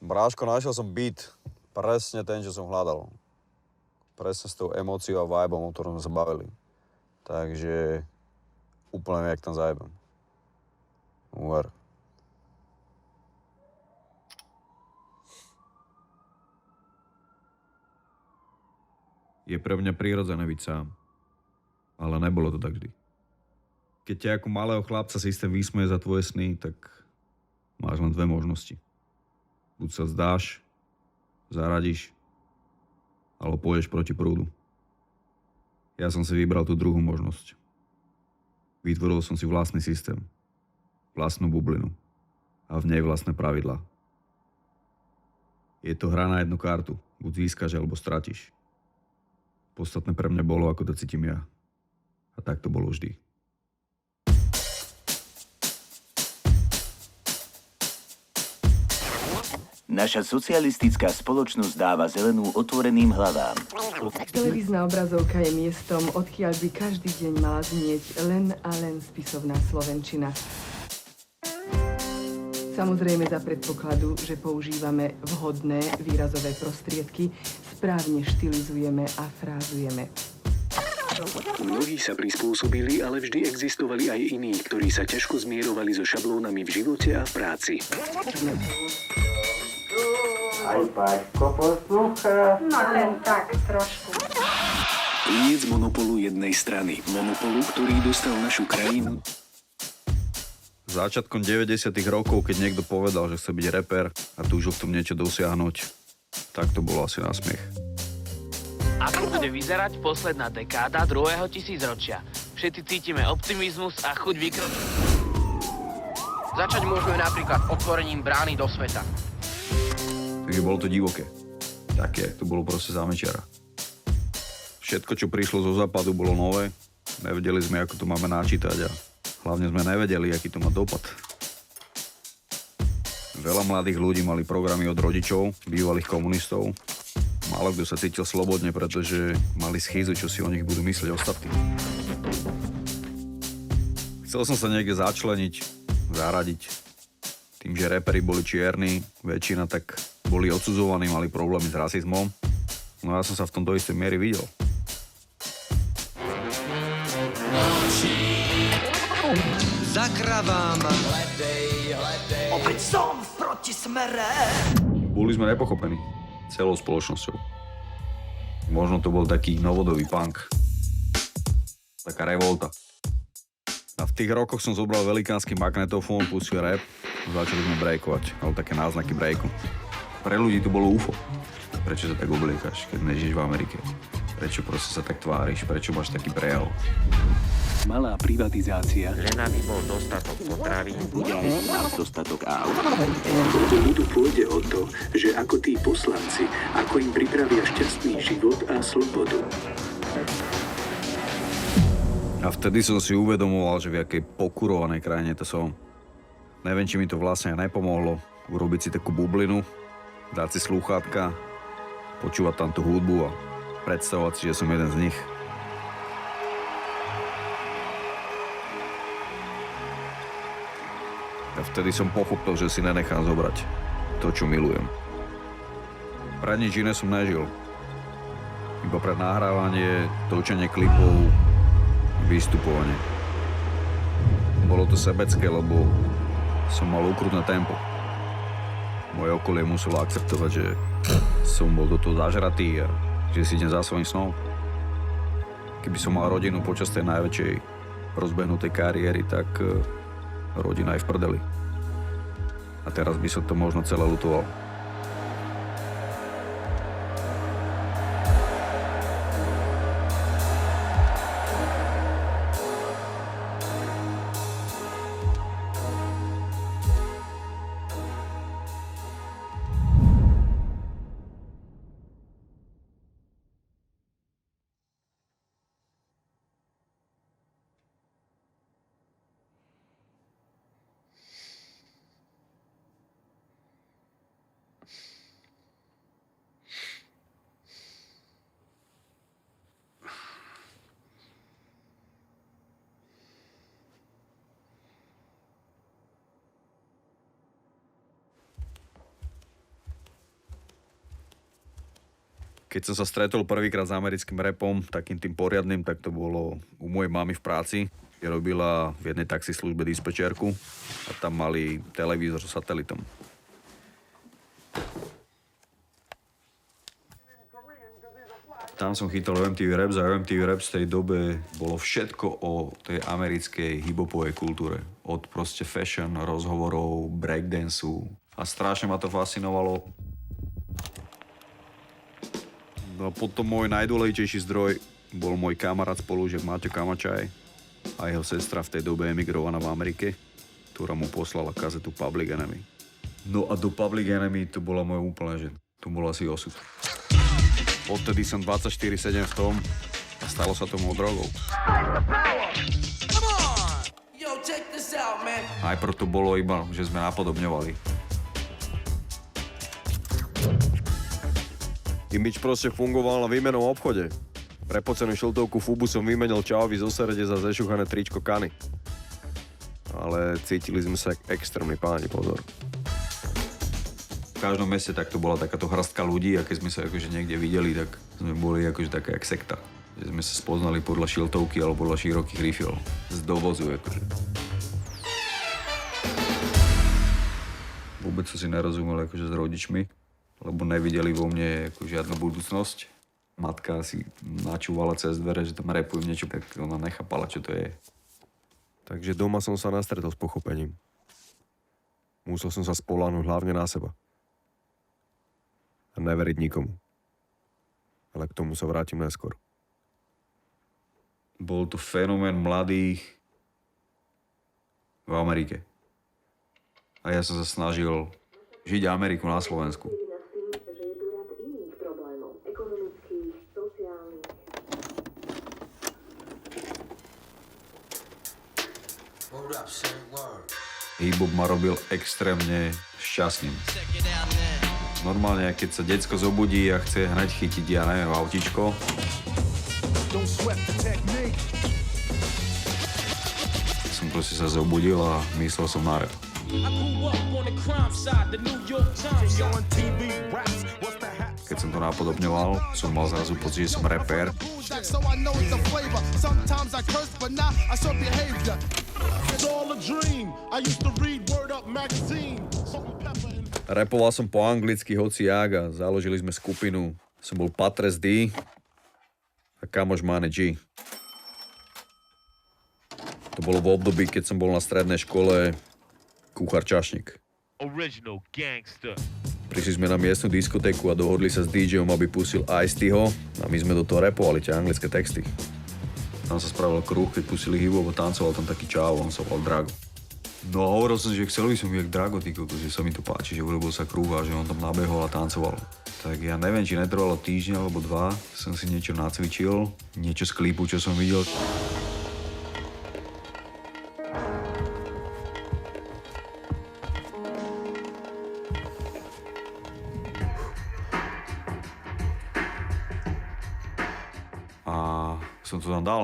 Bráško, našiel som beat. Presne ten, čo som hľadal. Presne s tou emóciou a vibom, o ktorom sme sa bavili. Takže úplne jak tam zajebem. Uver. Je pre mňa prirodzené byť sám. Ale nebolo to tak vždy. Keď ťa ako malého chlapca systém vysmeje za tvoje sny, tak máš len dve možnosti. Buď sa zdáš, zaradíš, alebo pôjdeš proti prúdu. Ja som si vybral tú druhú možnosť. Vytvoril som si vlastný systém, vlastnú bublinu a v nej vlastné pravidlá. Je to hra na jednu kartu, buď získaš alebo stratíš. Podstatné pre mňa bolo, ako to cítim ja. A tak to bolo vždy. Naša socialistická spoločnosť dáva zelenú otvoreným hlavám. Televízna obrazovka je miestom, odkiaľ by každý deň mala znieť len a len spisovná slovenčina. Samozrejme za predpokladu, že používame vhodné výrazové prostriedky, správne štilizujeme a frázujeme. Mnohí sa prispôsobili, ale vždy existovali aj iní, ktorí sa ťažko zmierovali so šablónami v živote a v práci. Aj Paťko poslúcha. No len tak trošku. Koniec monopolu jednej strany. Monopolu, ktorý dostal našu krajinu. Začiatkom 90. rokov, keď niekto povedal, že chce byť reper a túžil v tom niečo dosiahnuť, tak to bolo asi na smiech. Ako bude vyzerať posledná dekáda druhého tisícročia? Všetci cítime optimizmus a chuť vykročiť. Začať môžeme napríklad otvorením brány do sveta. Takže bolo to divoké. Také, to bolo proste za Mečiara. Všetko, čo prišlo zo západu, bolo nové. Nevedeli sme, ako to máme načítať a hlavne sme nevedeli, aký to má dopad. Veľa mladých ľudí mali programy od rodičov, bývalých komunistov. Málo kto sa cítil slobodne, pretože mali schýzu, čo si o nich budú myslieť ostatní. Chcel som sa niekde začleniť, zaradiť. Tým, že reperi boli čierni, väčšina tak boli odsudzovaní, mali problémy s rasizmom. No ja som sa v tom do istej miery videl. Za kravám. Opäť som v protismere. Boli sme nepochopení celou spoločnosťou. Možno to bol taký novodobý punk. Taká revolta. A v tých rokoch som zobral velikánsky magnetofón, pustil rap a začali sme breakovať, ale také náznaky breaku. Pre ľudí to bolo UFO. Prečo sa tak obliekaš, keď nežiješ v Amerike? Prečo proste sa tak tváriš? Prečo máš taký prejav? Malá privatizácia. Len aby bol dostatok potravín. Bude aj dostatok aut. Tu pôjde o to, že ako tí poslanci, ako im pripravia šťastný život a slobodu. A vtedy som si uvedomoval, že v jakej pokurovanej krajine to som. Neviem, či mi to vlastne nepomohlo urobiť si takú bublinu, dať si slúchátka, počúvať tam tú hudbu a predstavovať si, že som jeden z nich. A vtedy som pochopil, že si nenechám zobrať to, čo milujem. Pre nič iné som nežil. Iba pre nahrávanie, točenie klipov, vystupovanie. Bolo to sebecké, lebo som mal ukrutné tempo. Moje okolie muselo akceptovať, že som bol do toho zažratý a že si idem za svojím snom. Keby som mal rodinu počas tej najväčšej rozbehnutej kariéry, tak rodina je v prdeli. A teraz by som to možno celé ľutoval. Keď som sa stretol prvýkrát s americkým rapom, takým tým poriadnym, tak to bolo u mojej mamy v práci. Je robila v jednej taxislužbe dispečerku a tam mali televízor s satelitom. Tam som chytal MTV Raps a MTV Raps v tej dobe bolo všetko o tej americkej hip-hopovej kultúre. Od proste fashion, rozhovorov, breakdanceu. A strašne ma to fascinovalo. No a potom môj najdôležitejší zdroj bol môj kamarát spolužiak Maťo Kamačaj a jeho sestra v tej dobe emigrovaná v Amerike, ktorá mu poslala kazetu Public Enemy. No a do Public Enemy to bola moja úplne, že to bol asi osud. Odtedy som 24/7 v tom a stalo sa tomu drogou. Najprv to bolo iba, že sme napodobňovali. Imič proste fungoval na výmenom obchode. Prepocenú šiltovku Fubu som vymenil Čaovi zo Serede za zešuchané tričko Kany. Ale cítili sme sa extrémni páni, pozor. V každom meste tak to bola takáto hrstka ľudí a keď sme sa akože niekde videli, tak sme boli akože taká jak sekta. Že sme sa spoznali podľa šiltovky alebo podľa širokých rifel. Z dovozu akože. Vôbec som si nerozumel akože s rodičmi, lebo nevideli vo mne ako žiadnu budúcnosť. Matka si načúvala cez dvere, že tam repujem niečo, tak ona nechápala, čo to je. Takže doma som sa nastretol s pochopením. Musel som sa spoľahnúť hlavne na seba. A neveriť nikomu. Ale k tomu sa vrátim neskôr. Bol to fenomén mladých v Amerike. A ja som sa snažil žiť Ameriku na Slovensku. Hip-hop ma robil extrémne šťastným. Normálne, keď sa decko zobudí a chce hneď chytiť, ja neviem, autíčko. Som proste sa zobudil a myslel som na rap. Keď som to napodobňoval, som mal zrazu pocit, že som rapper. Rapoval som po anglicky hociak a založili sme skupinu. Som bol Patres D a kamoš Mane G. To bolo v období, keď som bol na strednej škole kuchár čašník. Prišli sme na miestnu diskotéku a dohodli sa s DJom, aby pustil Ice-Tho a my sme do toho rapovali tie anglické texty. Tam sa spravil kruh, keď pustili hip-hop a tancoval tam taký čáv, on sa volal Drago. No a hovoril som, že chcel by som jak Drago, že sa mi to páči, že urobil sa kruh a že on tam nabehol a tancoval. Tak ja neviem, či netrvalo týždeň alebo 2, som si niečo nacvičil, niečo z klipu, čo som videl. A som to tam dal.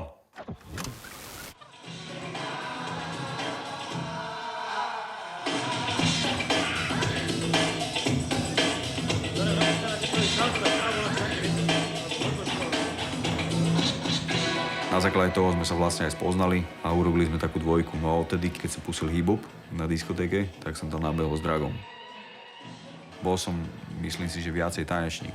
Na základe toho sme sa vlastne aj spoznali a urobili sme takú dvojku. No a odtedy, keď sa pustil hip-hop na diskotéke, tak som tam nabehol s Dragom. Bol som, myslím si, že viacej tanečník.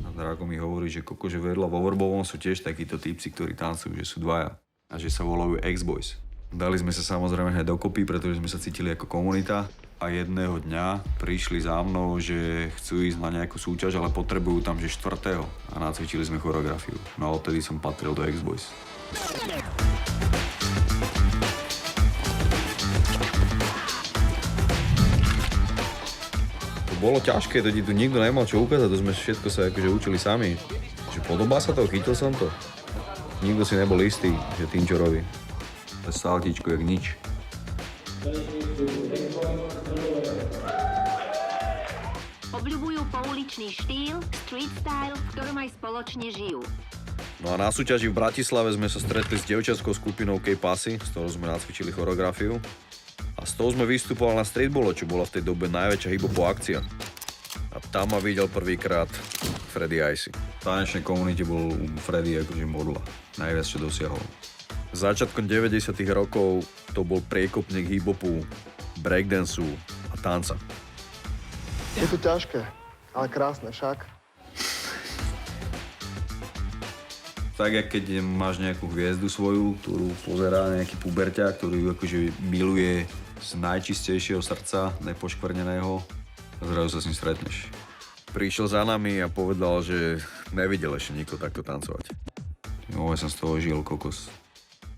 A Drago mi hovorí, že že vedľa vo Vrbovom sú tiež takíto typci, ktorí tancujú, že sú dvaja a že sa volajú X-Boys. Dali sme sa samozrejme hneď dokopy, pretože sme sa cítili ako komunita. A jedného dňa prišli za mnou, že chcú ísť na nejakú súťaž, ale potrebujú tam že 4. A nacvičili sme choreografiu. No a odtedy som patril do X-Boys. To bolo ťažké, to tu nikto nemal čo ukázať, to sme všetko sa akože učili sami. Že podobá sa to, chytil som to. Nikto si nebol istý, že tým čo robí. To je saltičko jak nič. Obľubujú pouličný štýl, street style, v ktorom aj spoločne žijú. No a na súťaži v Bratislave sme sa stretli s dievčatskou skupinou K-Passy, s ktorou sme nacvičili choreografiu. A z toho sme vystupovali na streetbole, čo bola v tej dobe najväčšia hip-hopová akcia. A tam ma videl prvýkrát Freddy Icy. V tanečnej komunite bol Freddy akože modla. Najviac, čo dosiahol. Začiatkom 90. rokov to bol priekopník hip-hopu, breakdanceu a tanca. Je to ťažké, ale krásne však. Tak, jak keď máš nejakú hviezdu svoju, ktorú pozerá nejaký puberťák, ktorý ju akože miluje z najčistejšieho srdca, nepoškvrneného, a zrazu sa s ním stretneš. Prišiel za nami a povedal, že nevidel ešte nikoho takto tancovať. No, ja som z toho žil, kokos.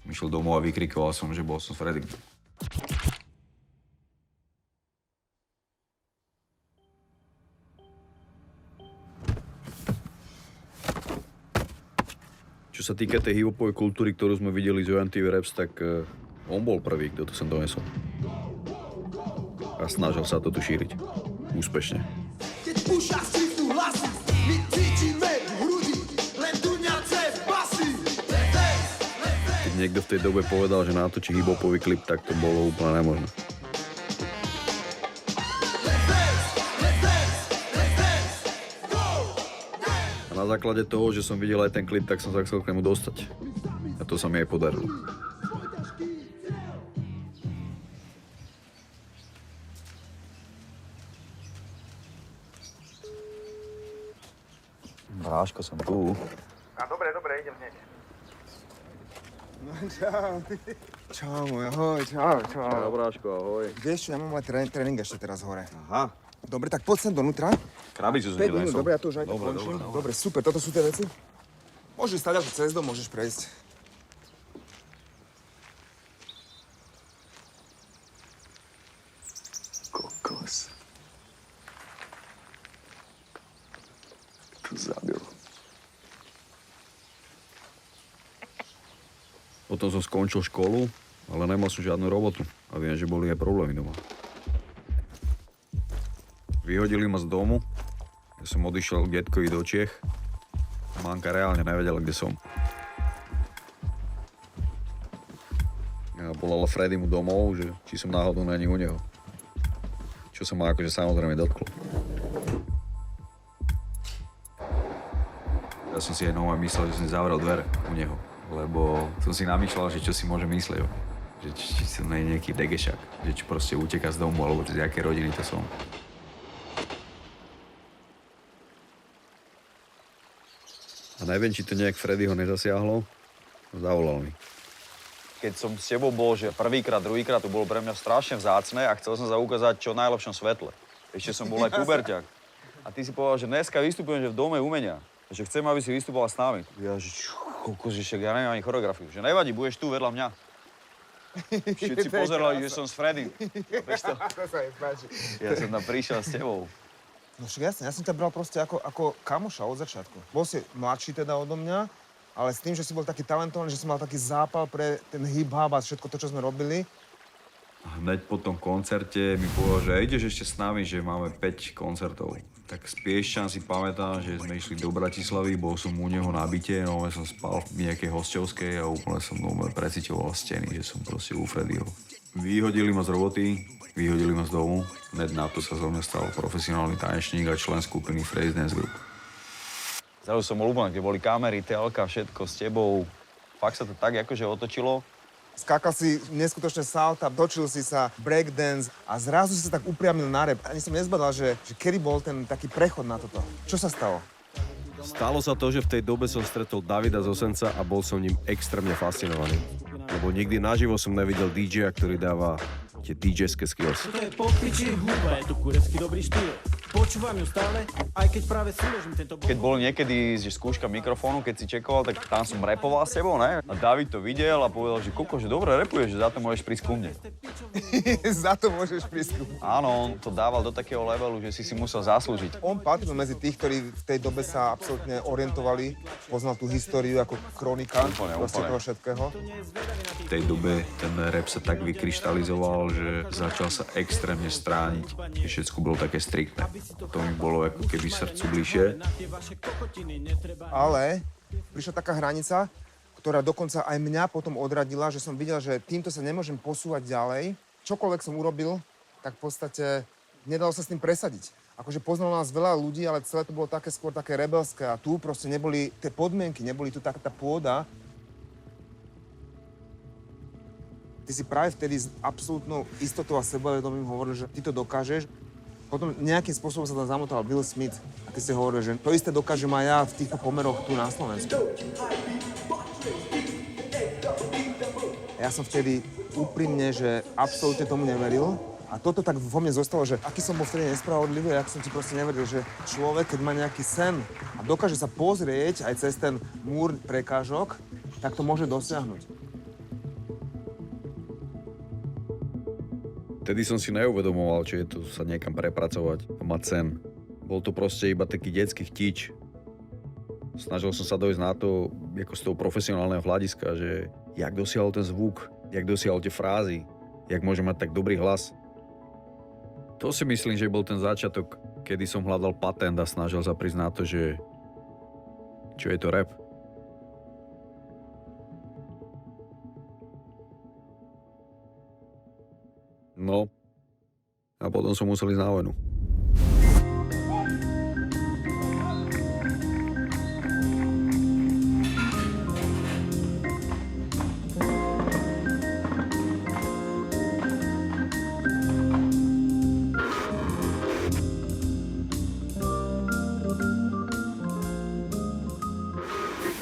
Išiel domov a vykrikoval som, že bol som s Freddym. Čo sa týka tej hip-hopovej kultúry, ktorú sme videli z MTV Raps, tak on bol prvý, kto to sem donesol. A snažil sa to tu šíriť. Úspešne. Keď púšaš si tu hlasy, my cítime hrudi, len duňace basy. Keď niekto v tej dobe povedal, že natočí hip-hopový klip, tak to bolo úplne nemožné. A na základe toho, že som videl aj ten klip, tak som sa chcel k nemu dostať. A to sa mi aj podarilo. Bráško, som tu. A dobre, idem hneď. No čau. Čau môj, ahoj, čau. Čau, Bráško, ahoj. Vieš čo, ja mám mať tréning ešte teraz hore. Aha. Dobre, tak poď sem donútra. Krabicu som 5 ti minút, donesol. dobre, ja to už aj tak končím. Dobre, super, toto sú tie veci. Môžeš stať až cez dom, môžeš prejsť. Kokos. To zabil. Potom som skončil školu, ale nemal som žiadnu robotu. A viem, že boli aj problémy doma. Vyhodili ma z domu, ja som odišiel k detkovi do Čiech. Mamka reálne nevedela, kde som. Ja volala Freddymu domov, že či som náhodou není u neho. Čo sa ma akože samozrejme dotklo. Ja som si aj nové myslel, že som zavrel dvere u neho, lebo som si namýšľal, že čo si môže myslieť. Že či som nie nejaký degešák, že či proste uteká z domu, alebo z jaké rodiny to som. A neviem, či to nejak Freddyho nezasiahlo, zavolal mi. Keď som s tebou bol, že prvýkrát, druhýkrát, to bolo pre mňa strašne vzácne a chcel som sa ukázať čo najlepšom svetle. Ešte som bol aj puberťak. A ty si povedal, že dneska vystupujem že v dome umenia. Že chcem, aby si vystupovala s nami. Ja, že kokos, že však ja neviem ani choreografiu. Že nevadí, budeš tu vedľa mňa. Všetci pozerali, že som s Freddym. To sa mi páči. Ja som tam prišiel s tebou. No však jasne, ja som ťa bral proste ako kamoša od začiatku. Bol si mladší teda odo mňa, ale s tým, že si bol taký talentovaný, že si mal taký zápal pre ten hip-hop a všetko to, čo sme robili. A hneď po tom koncerte mi povedal, že ideš ešte s nami, že máme 5 koncertov. Tak z Piešťan si pamätám, že sme išli do Bratislavy, bol som u neho na byte, no som spal v nejakej hosťovskej a úplne som precíťoval steny, že som proste u Freddyho. Vyhodili ma z roboty, vyhodili ma z domu, hneď na to sa zo mňa stal profesionálny tanečník a člen skupiny Phrase Dance Group. Zrazu som bol úplne, kde boli kamery, telka, všetko s tebou. Fakt sa to tak akože otočilo. Skákal si neskutočne salta, točil si sa, breakdance a zrazu si sa tak upriamil na rap. Ani som nezbadal, že kedy bol ten taký prechod na toto. Čo sa stalo? Stalo sa to, že v tej dobe som stretol Davida z Osenca a bol som ním extrémne fascinovaný. Lebo nikdy naživo som nevidel DJ-a, ktorý dáva tie DJ-ské skills. To je popiči hudba, je to kurecký dobrý štýl. Počúvam ju stále, aj keď práve súložím tento... Keď bol niekedy že skúška mikrofónu, keď si čekoval, tak tam som rapoval s tebou, ne? A David to videl a povedal, že koko, že dobre rapuješ, že za to môžeš prísť ku mne. Za to môžeš prísť ku mne. Áno, on to dával do takého levelu, že si musel zaslúžiť. On patril medzi tých, ktorí v tej dobe sa absolútne orientovali, poznal tú históriu ako kronika proste toho všetkého. V tej dobe ten rap sa tak vykryštalizoval, že začal sa extrémne strániť. Všetko bolo také striktné. To mi bolo ako keby srdcu bližšie. Ale prišla taká hranica, ktorá dokonca aj mňa potom odradila, že som videl, že týmto sa nemôžem posúvať ďalej. Čokoľvek som urobil, tak v podstate nedalo sa s tým presadiť. Akože poznalo nás veľa ľudí, ale celé to bolo také skôr také rebelské a tu proste neboli tie podmienky, neboli tu taká tá pôda. Ty si práve vtedy s absolútnou istotou a sebavedomím hovoril, že ty to dokážeš. Potom nejakým spôsobom sa tam zamotal Will Smith a ty si hovoril, že to isté dokážem aj ja v týchto pomeroch tu na Slovensku. Ja som vtedy úprimne, že absolútne tomu neveril. A toto tak vo mne zostalo, že aký som bol vtedy nespravodlivý, ak som ti proste neveril, že človek, keď má nejaký sen a dokáže sa pozrieť aj cez ten múr prekážok, tak to môže dosiahnuť. Vtedy som si neuvedomoval, či je to sa niekam prepracovať a mať sen. Bol to proste iba taký detský chtič. Snažil som sa dojsť na to, ako z toho profesionálneho hľadiska, že jak dosiahol ten zvuk, jak dosiahol tie frázy, jak môže mať tak dobrý hlas. To si myslím, že bol ten začiatok, kedy som hľadal patent a snažil sa prísť na to, že čo je to rap. No, a potom som musel ísť na vojnu.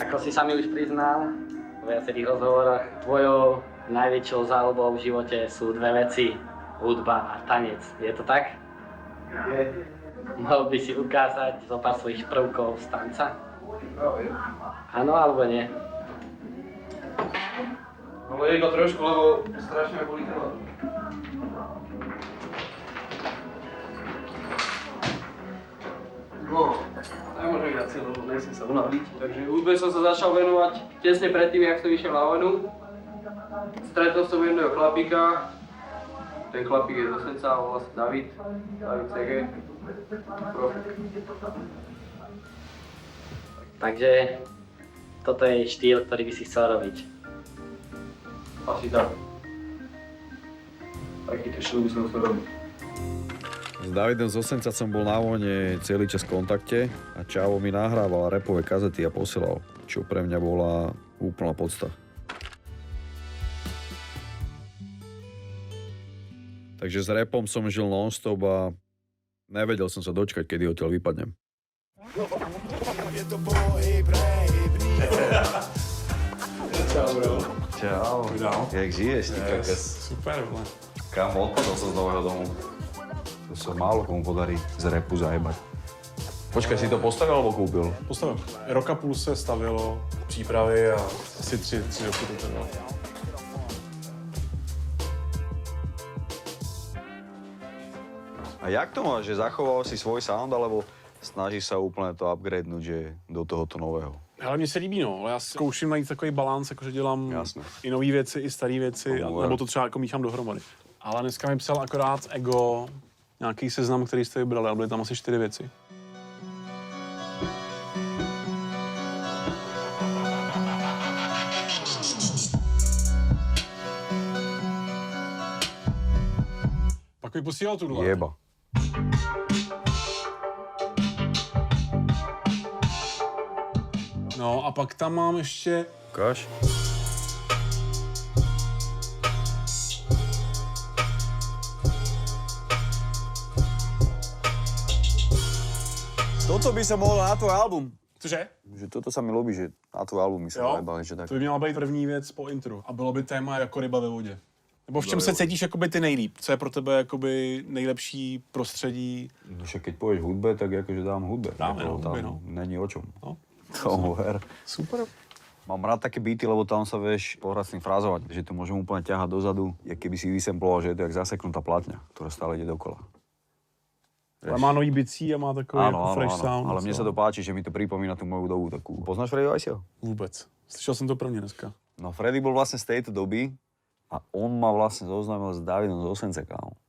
Ako si sami už priznal v viacerých rozhovoroch, tvojou najväčšou záľubou v živote sú dve veci. Hudba a tanec. Je to tak? Je. Mohol by si ukázať zo pár svojich prvkov z tanca? Áno alebo nie? No iba trošku, lebo strašne boli telo. No, nemôžem dať si, lebo nechcem sa unaviť. Takže hudbe som sa začal venovať tesne predtým, jak som išiel na vojnu. Stretol som jedného chlapíka. Ten chlapík je z Osenca, volá sa David CG. Takže toto je štýl, ktorý by si chcel robiť. Asi tak. Takýto štýl by som chcel robiť. S Davidom z Osenca som bol na vojne celý čas v kontakte a Čavo mi nahrával rapové kazety a posielal, čo pre mňa bola úplná podsta. Takže s rapom som žil non-stop a nevedel som sa dočkať, kedy odtiaľ vypadnem. Čau, bro. Čau. Jak žiješ, ty kakos? Super, bro. Kámo, odpadol som z nového domu. To sa málo komu podarí z rapu zajebať. Počkaj, si to postavil alebo kúpil? Postavil. Roka půl se stavilo přípravy a asi 3 roky to trvalo. A jak to máš, že zachoval si svoj sound, alebo snažíš sa úplne to upgradenúť, že do tohoto nového? Hele, mně se líbí, no, ale já zkouším najít takový balans, jakože dělám Jasne. i nový věci, i staré věci, nebo to třeba jako míchám dohromady. Ale dneska mi psal akorát Ego nějaký seznam, který jste vybrali, ale byly tam asi 4 věci. Pak mi posílal tuhle. Jeba. No a pak tam mám ještě... Ukáž. Toto by sa mohlo na tvoj album. Cože? Že toto sa mi ľúbi, že na tvoj album mi sa zajebali, že tak. To by měla být první věc po intru. A bylo by téma jako ryba ve vodě. Nebo v čem se cítíš jakoby ty nejlíp? Co je pro tebe jakoby nejlepší prostředí? No však keď povieš hudbe, tak akože dám hudbe. Dáme, no, tam hudbe, no. není o čom. No. Tomu ver. Super. Mám rád také beaty, lebo tam sa vieš pohrať s tým frázovať. Že to môžem úplne ťahať dozadu, jak keby si vysemploval, že je to jak zaseknutá platňa, ktorá stále ide dokola. Ale má nový bicí a má takový jako fresh sound. Ale mne sa to páči, že mi to pripomína tú moju dobu takú. Poznáš Freddyho Iceho? Vůbec. Slyšel jsem to prvně dneska. No Freddy bol vlastne z tejto doby a on ma vlastne zoznámil s Davidom z Osence, kámo.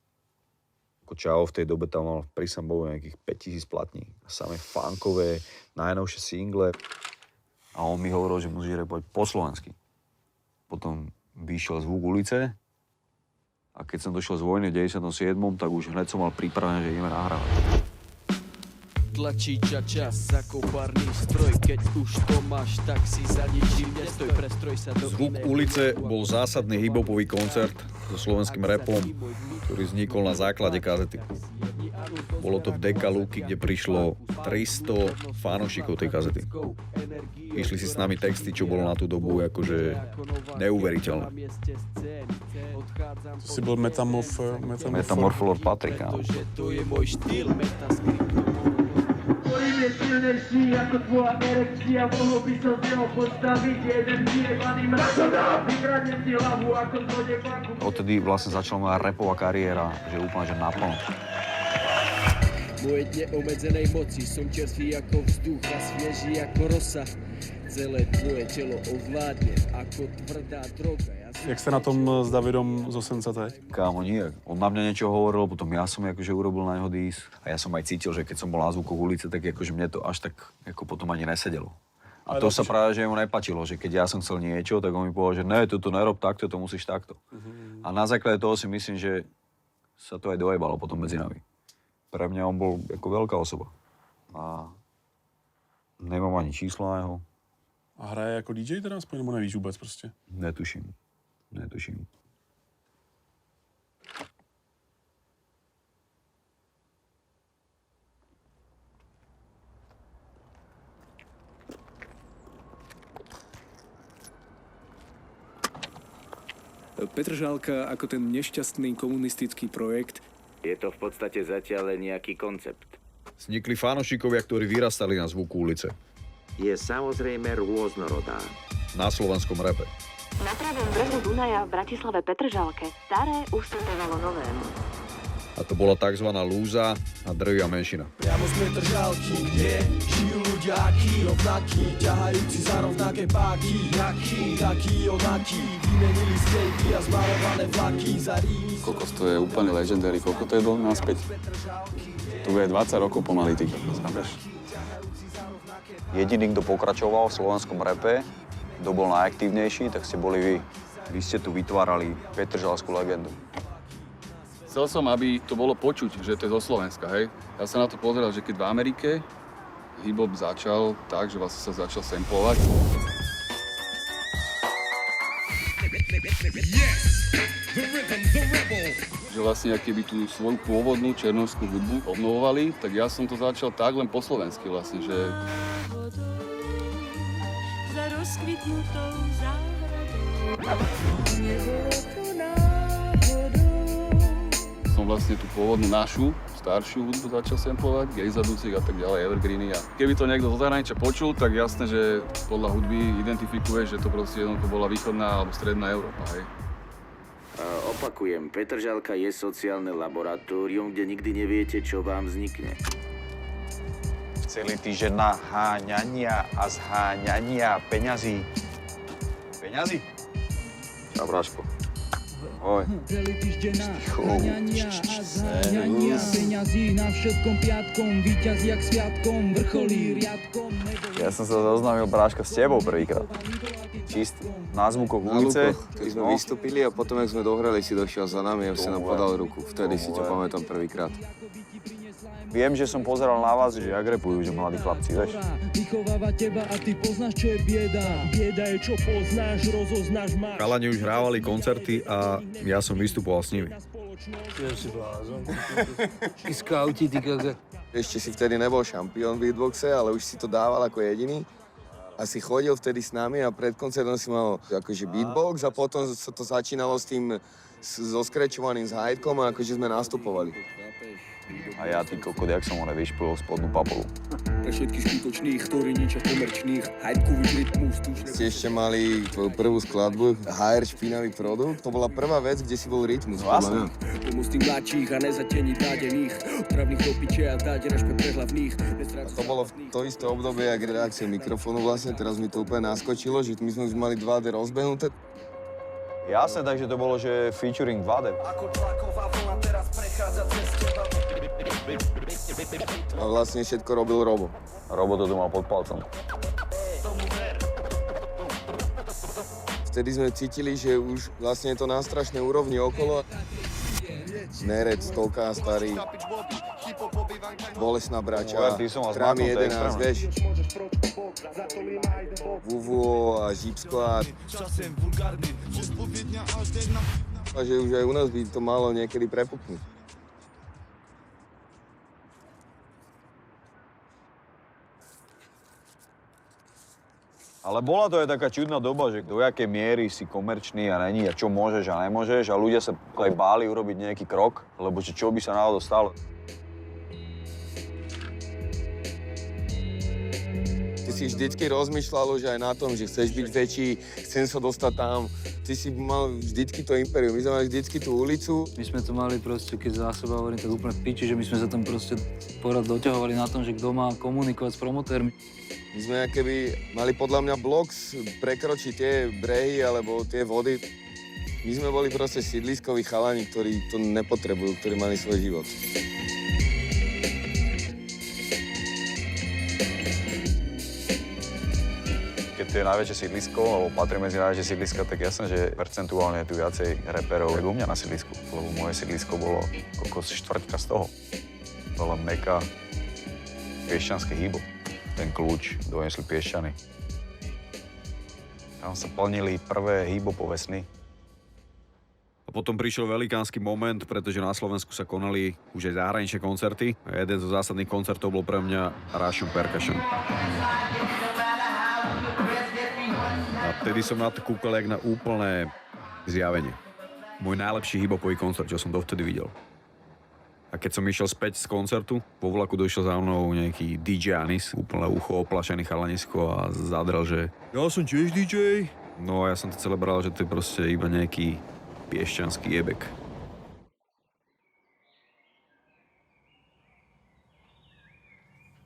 Ako Čavo v tej dobe tam mal pri Sambovu nejakých 5000 platní. A samé funkové, najnovšie single. A on mi hovoril, že musíš repovať po slovensky. Potom vyšiel Zvuk ulice a keď som došiel z vojny v 97., tak už hneď som mal pripravené, že ideme nahrávať. tlačí čas ako párny stroj. Keď už to máš, tak si za ničím nestoj. Prestroj sa do Zvuk ulice bol zásadný hip-hopový koncert so slovenským rapom, ktorý vznikol na základe kazety. Bolo to v Deka Luky, kde prišlo 300 fanúšikov tej kazety. Išli si s nami texty, čo bolo na tú dobu akože neuveriteľné. Si bol Metamorfolor Patrik, áno. To je môj štýl, Ktorým je silnejší ako tvoja erekcia, mohol by som z neho postaviť jeden vyjebaný mrazodáp. Vykradnem ti hlavu ako zlodej banku. Odtedy vlastne začala moja rapová kariéra, že úplne že naplno. Moje neobmedzenej moci, som čerstvý ako vzduch a svieži ako rosa. Celé tvoje telo ovládne ako tvrdá droga. Jak ste na tom s Davidom z Osenca teď? Kámo, nie. On na mňa niečo hovoril, potom ja som akože urobil na neho dis. A ja som aj cítil, že keď som bol na zvukoch ulice, tak akože mne to až tak ako potom ani nesedelo. A to sa práve, že mu nepáčilo, že keď ja som chcel niečo, tak on mi povedal, že ne, toto nerob takto, to musíš takto. A na základe toho si myslím, že sa to aj dojebalo potom medzi nami. Pre mňa on bol ako veľká osoba. A nemám ani číslo na jeho. A hraje ako DJ teda aspoň, nebo nevíš vůbec prostě? Netuším. Petržalka ako ten nešťastný komunistický projekt. Je to v podstate zatiaľ len nejaký koncept. Vznikli fanúšikovia, ktorí vyrastali na zvuku ulice. Je samozrejme rôznorodá. Na slovenskom rape. Na pravom brehu Dunaja v Bratislave Petržalke staré ustupovalo novému. A to bola tzv. Lúza a drvivá menšina. Priamo z Petržalky, kde žijú ľudia akí, rovnakí, ťahajúci za rovnaké páky, takí, onakí, vymenili skejty a zmalované vlaky za rýmy. Kokos, to je úplne legendary, koľko to je dlho naspäť? To bude 20 rokov pomaly, ty kokos, chápeš? Jediný, kto pokračoval v slovenskom rape, kto bol najaktívnejší, tak ste boli vy. Vy ste tu vytvárali petržalskú legendu. Chcel som, aby to bolo počuť, že to je zo Slovenska, hej. Ja sa na to pozeral, že keď v Amerike hip-hop začal tak, že vlastne sa začal samplovať. Že vlastne, keby tú svoju pôvodnú černovskú hudbu obnovovali, tak ja som to začal tak len po slovensky vlastne, že... Za rozkvitnutou záhradou. Som vlastne tú pôvodnú našu, staršiu hudbu začal samplovať, Gejza Ducik a tak ďalej, Evergreeny. A keby to niekto zo zahraničia počul, tak jasné, že podľa hudby identifikuje, že to proste jednoducho bola východná alebo stredná Európa, hej. Opakujem, Petržalka je sociálne laboratórium, kde nikdy neviete, čo vám vznikne. Celý týždeň naháňania a zháňania peňazí. Peňazí? Čau, Bráško. Oj. Celý týždeň naháňania a zháňania peňazí na všetkom piatkom, víťaz jak sviatkom, vrcholí riadkom. Ja som sa zoznámil, Bráško, s tebou prvýkrát. Čistý. Na zvukoch ulice. Keď sme vystúpili a potom, jak sme dohrali, si došiel za nami a si nám podal ruku. Vtedy si ťa pamätám prvýkrát. Viem, že som pozeral na vás, že jak repujú, že mladí chlapci, vieš. Vychováva teba a ty poznáš, čo je bieda. Bieda je, čo poznáš, rozoznáš, máš. Chalani už hrávali koncerty a ja som vystupoval s nimi. Ja si blázon. Ty skauti, ty kaga. Ešte si vtedy nebol šampión v beatboxe, ale už si to dával ako jediný. A si chodil vtedy s nami a pred koncertom si mal akože beatbox a potom sa to začínalo s tým so skrečovaným s hajtkom a akože sme nastupovali. A ja, ty kokot, jak som ho nevyšpil spodnú papolu. Pre všetkých skutočných, ktorí ničia komerčných, hajtkových rytmus, tužne... Ste ešte mali tvoju prvú skladbu, HR Špinavý produkt. To bola prvá vec, kde si bol rytmus. Vlastne. Pomôcť tým mladších a nezateniť nádených, travných do piče a dať rešpekt pre hlavných. A to bolo v to isté obdobie, jak redakcia mikrofónu vlastne. Teraz mi to úplne naskočilo, že my sme už mali 2D rozbehnuté. Jasne, takže to bolo, že featuring 2D. Ako tlaková vlna teraz prechádza cez teba. A vlastne všetko robil Robo. Robo to mal pod palcom. Vtedy sme cítili, že už vlastne je to na strašnej úrovni okolo. Nerec, Stolka, Starý. Bolesná brača, Ty som mal Krámy zmaknuté 11, vieš. Vuvo a Jeep Squad. A že už aj u nás by to malo niekedy prepuknúť. Ale bola to aj taká čudná doba, že do jakej miery si komerčný a není a čo môžeš a nemôžeš a ľudia sa aj báli urobiť nejaký krok, lebo čo by sa náhodou stalo. Ty si vždycky rozmýšľal už aj na tom, že chceš byť väčší, chcem sa dostať tam. Ty si mal vždycky to impérium, my sme mali vždycky tú ulicu. My sme to mali proste, keď za seba hovorím, tak úplne v piči, že my sme sa tam proste porad doťahovali na tom, že kto má komunikovať s promotérmi. My sme keby mali podľa mňa blok prekročiť tie brehy alebo tie vody. My sme boli proste sídliskoví chalani, ktorí to nepotrebujú, ktorí mali svoj život. Keď to je najväčšie sídlisko, alebo patrí medzi najväčšie sídliska, tak jasné, že percentuálne je tu viacej reperov ako u mňa na sídlisku. Lebo moje sídlisko bolo kokos štvrťka z toho. Bola meka piešťanských hýbov. Ten kľúč donesli Piešťany. Tam sa plnili prvé hýbopové sny. A potom prišiel velikánsky moment, pretože na Slovensku sa konali už aj zahraničné koncerty. A jeden zo zásadných koncertov bol pre mňa Russian Percussion. A vtedy som na to kúkal jak na úplné zjavenie. Môj najlepší hip-hopový koncert, čo som dovtedy videl. A keď som išiel späť z koncertu, po vlaku došiel za mnou nejaký DJ Anis, úplne ucho oplašený chalanisko a zadrel, že ja som tiež DJ. No a ja som to celé bral, že to je proste iba nejaký piešťanský jebek.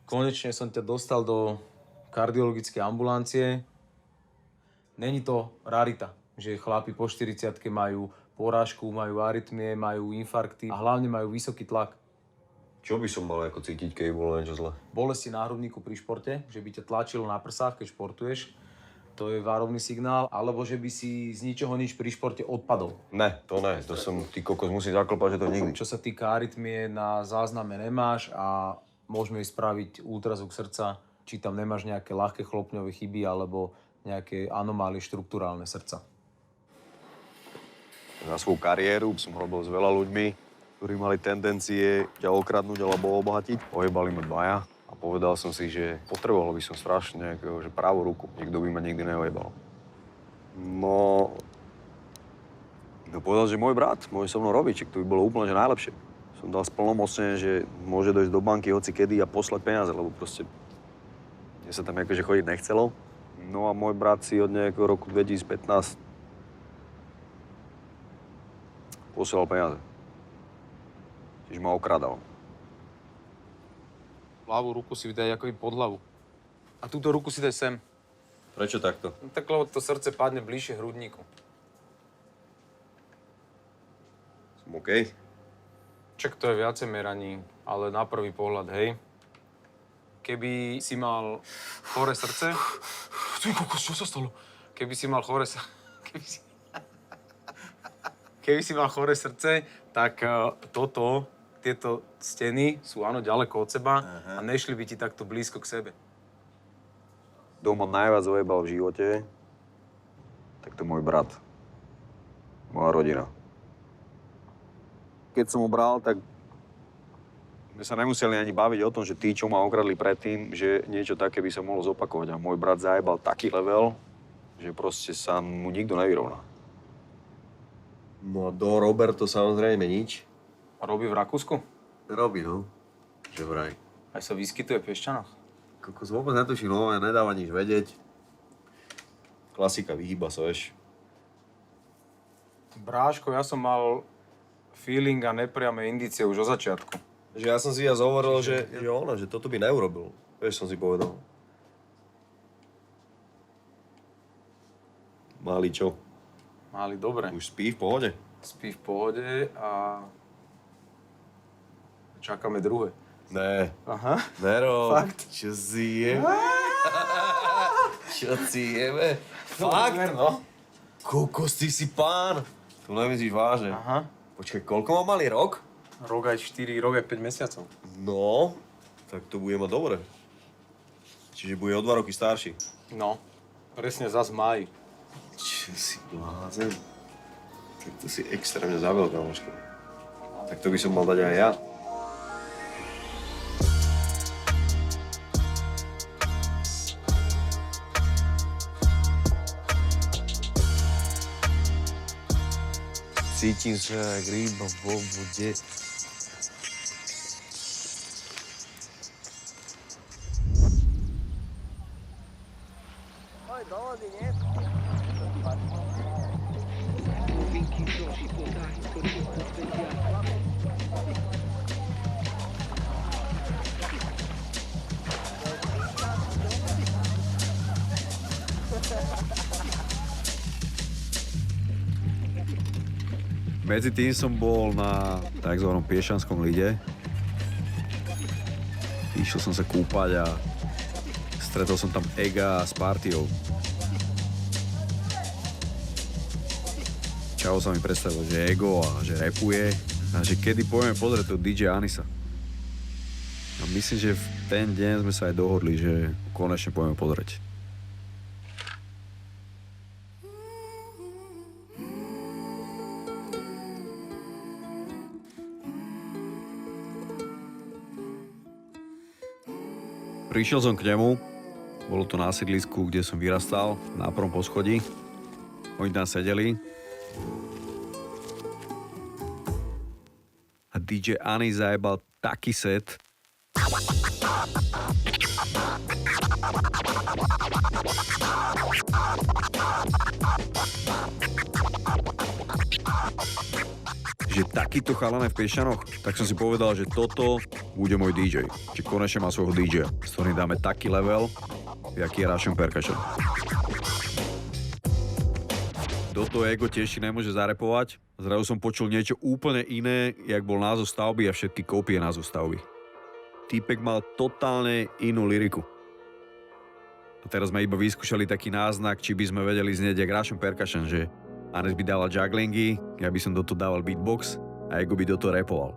Konečne som ťa dostal do kardiologickej ambulancie. Není to rarita, že chlapi po 40-ke majú porážku, majú arytmie, majú infarkty a hlavne majú vysoký tlak. Čo by som mal ako cítiť, keď bolo niečo zle? Bolesti náhrudníku pri športe, že by ťa tlačilo na prsách, keď športuješ. To je varovný signál. Alebo že by si z ničoho nič pri športe odpadol. Ne, to ne. To som, ty kokos, musím zaklopať, že to nikdy. Čo sa týka arytmie, na zázname nemáš a môžeme spraviť ultrazvuk srdca, či tam nemáš nejaké ľahké chlopňové chyby alebo nejaké anomálie štruktúrálne srdca. Za svoju kariéru som robil s veľa ľuďmi, ktorí mali tendencie ťa okradnúť alebo obohatiť. Ojebali ma dvaja a povedal som si, že potreboval by som strašne nejakého, že pravú ruku. Nikto by ma nikdy neojebal. No povedal, že môj brat môže so mnou robiť, to by bolo úplne že najlepšie. Som dal splnomocnenie, že môže dojsť do banky hoci kedy a poslať peniaze, lebo proste mne sa tam akože chodiť nechcelo. No a môj brat si od nejakého roku 2015 posielal peniaze. Čiže ma okradal. Ľavú ruku si vydaj akoby pod hlavu. A túto ruku si daj sem. Prečo takto? No, tak lebo to srdce padne bližšie hrudníku. Som OK? Čak to je viacej meraní, ale na prvý pohľad, hej. Keby si mal choré srdce... Ty kokos, čo sa stalo? Keby si mal choré srdce... Keby si mal choré srdce, tak tieto steny sú áno ďaleko od seba a nešli by ti takto blízko k sebe. Kto ma najviac ojebal v živote, tak to môj brat. Moja rodina. Keď som ho bral, tak sme sa nemuseli ani baviť o tom, že tí, čo ma okradli predtým, že niečo také by sa mohlo zopakovať. A môj brat zajebal taký level, že proste sa mu nikto nevyrovná. No do Roberto samozrejme nič. Robí v Rakúsku? Robí, no. Že vraj. Aj sa vyskytuje v Piešťanoch. Kokos vôbec netuším, no, nedáva nič vedieť. Klasika, vyhýba sa, vieš. Bráško, ja som mal feeling a nepriame indície už od začiatku. Že ja som si hovoril, že toto by neurobil. Vieš, som si povedal. Malý čo? Mali dobre. Už spí v pohode? Spí v pohode a čakáme druhé. Ne. Aha. Nero. Fakt? Čo si jeme? Čo si jeme? Fakt? No. Kokos, ty si pán. Tu nemyslíš vážne. Aha. Počkaj, koľko má malý rok? Rok aj 4, rok aj 5 mesiacov. No, tak to bude mať dobre. Čiže bude o 2 roky starší. No, presne zas v máji. Čo si blázen? Tak to si extrémne zabil, kamoško. Tak to by som mal dať aj ja. Cítim sa jak ryba vo vode. Medzi tým som bol na tzv. Piešanskom lide. Išiel som sa kúpať a stretol som tam Ega s partiou. Čavo sa mi predstavil, že Ego a že rapuje a že kedy pôjdeme pozrieť toho DJ Anisa. A myslím, že v ten deň sme sa aj dohodli, že konečne pôjdeme pozrieť. Prišiel som k nemu, bolo to na sídlisku, kde som vyrastal, na prvom poschodí. Oni tam sedeli. A DJ Ani zajebal taký set. Že takýto chalané v Piešanoch, tak som si povedal, že toto bude môj DJ. Že konečne má svojho DJ, s ktorým dáme taký level, jaký je Russian Percussion. Do toho Ego tiež si nemôže zarepovať. Zrazu som počul niečo úplne iné, jak bol názov stavby a všetky kópie názov stavby. Týpek mal totálne inú lyriku. A teraz sme iba vyskúšali taký náznak, či by sme vedeli znieť jak Russian Percussion, že Anes by dával jugglingy, ja by som do toho dával beatbox a Ego by do toho rapoval.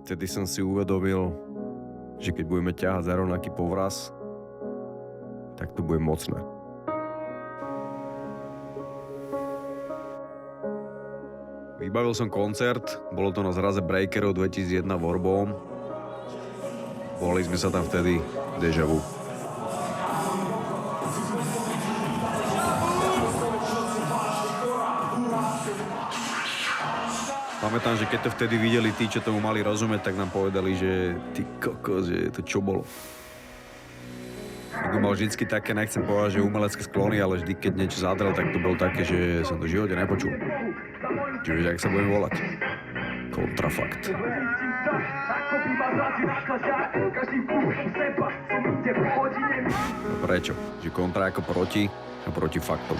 Vtedy som si uvedomil, že keď budeme ťahať za rovnaký povraz, tak to bude mocné. Vybavil som koncert, bolo to na zraze Breakerov 2001 v Orbom. Volali sme sa tam vtedy Deja Vu. Pamätám, že keď to vtedy videli tí, čo tomu mali rozumieť, tak nám povedali, že ty kokos, že to čo bolo. Ako mal vždycky také, nechcem povedať, že umelecké sklony, ale vždy, keď niečo zadrel, tak to bolo také, že som to v živote nepočul. Čiže vieš, jak sa budem volať? Kontrafakt. Prečo? Že kontra ako proti a proti faktom.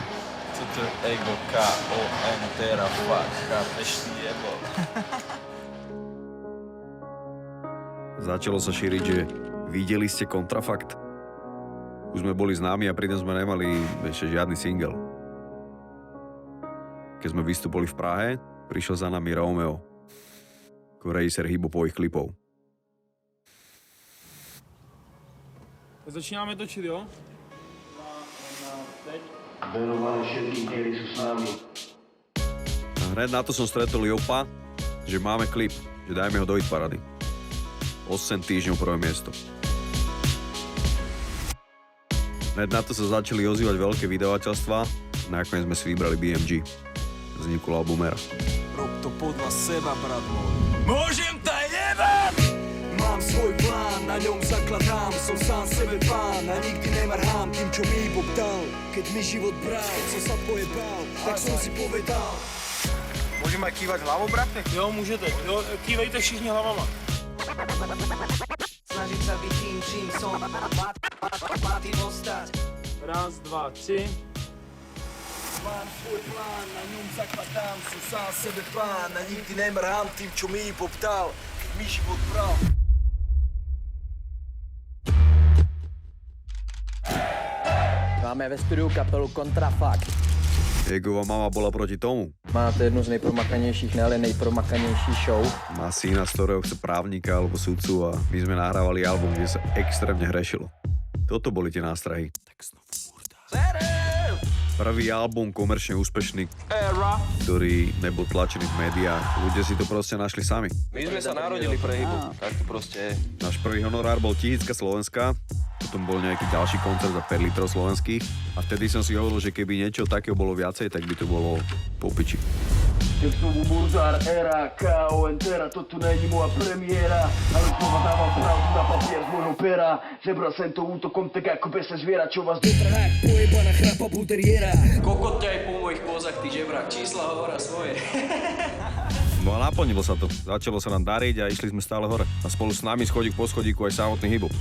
To ego K-O-N terafakt, chápeš jebo. Začalo sa šíriť, že videli ste kontrafakt? Už sme boli známi a pritom sme nemali ešte žiadny single. Keď sme vystúpili v Prahe, prišiel za nami Romeo, ako režisér hip-hopových klipov. Začínáme točit, jo? Venované všetky diely sú s nami. A hneď na to som stretol Jopa, že máme klip, že dajme ho do hitparady. 8 týždňov prvé miesto. Hneď na to sa začali ozývať veľké vydavateľstvá, nakoniec sme si vybrali BMG. Vznikol album Era. Rob to podľa seba, brat môj. Môžem ta jebať! Mám svoj plán, na ňom zakladám, som sám sebe pán a nikdy nemarhám tým, čo mi poptal. Keď mi život bral, keď som sa pojebal, tak som si povedal. Môžem aj kývať hlavou, bratne? Jo, můžete. Jo, kývejte všichni hlavama. Snažiť sa byť tým, čím som, má tým ostať. Raz, dva, tři. Mám svoj plán, na ňom zakladám, som sám sebe pán a nikdy nemarhám tým, čo mi poptal, keď mi život bral. Máme ve studiu kapelu Kontrafakt. Egova mama bola proti tomu. Máte jednu z nejpromakanějších, ne, ale nejpromakanější show. Má syna, z ktorého chce právnika alebo sudcu a my sme nahrávali album, kde sa extrémne hrešilo. Toto boli tie nástrahy. Prvý album komerčne úspešný, ktorý nebol tlačený v médiách. Ľudia si to proste našli sami. My sme sa narodili pre hip-hop, tak to proste je. Náš prvý honorár bol 1000 slovenská, potom bol nejaký ďalší koncert za 5 litrov slovenských a vtedy som si hovoril, že keby niečo takého bolo viacej, tak by to bolo po piči. Jak znovu Murdar, era, K.O. Entera, to tu není moja premiéra, ale znova dávam pravdu na papier z môjho pera. Zebral sem to útokom tak ako besne zviera, čo vás dotrhá jak pojebaná chrapa bulteriéra. Kokot ťa aj po mojich pózach, ty žebrak, čísla hovoria svoje. No a naplnilo sa to. Začalo sa nám dariť a išli sme stále hore. A spolu s nami schodík po schodíku aj samotný hip-hop.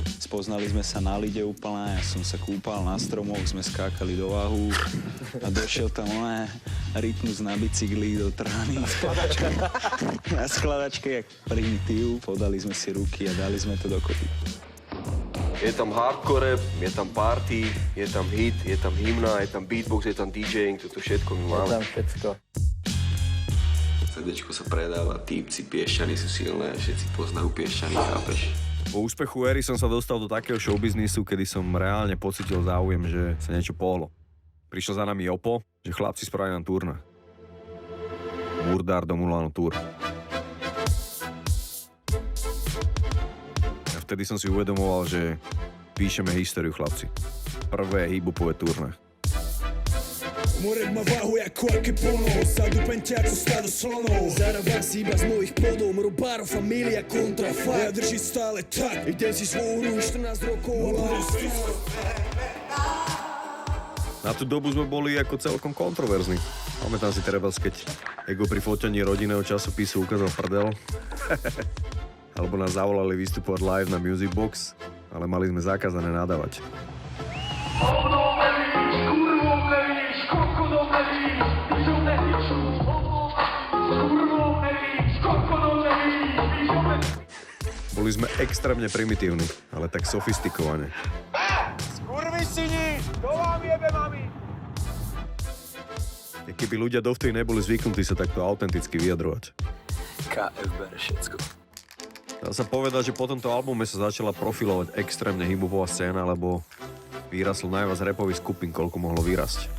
Spoznali sme sa na lide úplne, ja som sa kúpal na stromoch, sme skákali do váhu a došiel tam rytmus na bicykli do trhany. Na skladačke, jak primitív, podali sme si ruky a dali sme to dokopy. Je tam hardcore, je tam party, je tam hit, je tam hymna, je tam beatbox, je tam DJing, toto všetko my máme. Je tam všetko. CDčko sa predáva, típci, Piešťany sú silné, všetci poznajú Piešťany, chápeš? Po úspechu éry som sa dostal do takého showbiznisu, kedy som reálne pocitil záujem, že sa niečo pohlo. Prišiel za nami Jopo, že chlapci spravili nám turné. Murdar do Mulanu Tour. A vtedy som si uvedomoval, že píšeme históriu, chlapci. Prvé hip-hopové turné. Morek má váhu ako aké pono, sadu pente ako stádo slonov. Zarábam si iba z mojich plodov, Morobáro, familia, kontrafakt. Ja drží stále tak, idem si svoju hru 14 rokov. Na tú dobu sme boli ako celkom kontroverzní. Pamätám si trebárs, keď Ego pri fotení rodinného časopisu ukázal prdel. Alebo nás zavolali vystupovať live na Music Box, ale mali sme zakázané nadávať. Boli sme extrémne primitívni, ale tak sofistikovane. Skurvisini, to vám jebe, mami! Keby ľudia dovtedy neboli zvyknutí sa takto autenticky vyjadrovať. KF bere všetko. Dá sa povedať, že po tomto albume sa začala profilovať extrémne hip-hopová scéna, lebo vyrastlo najviac rapových skupín, koľko mohlo vyrasť.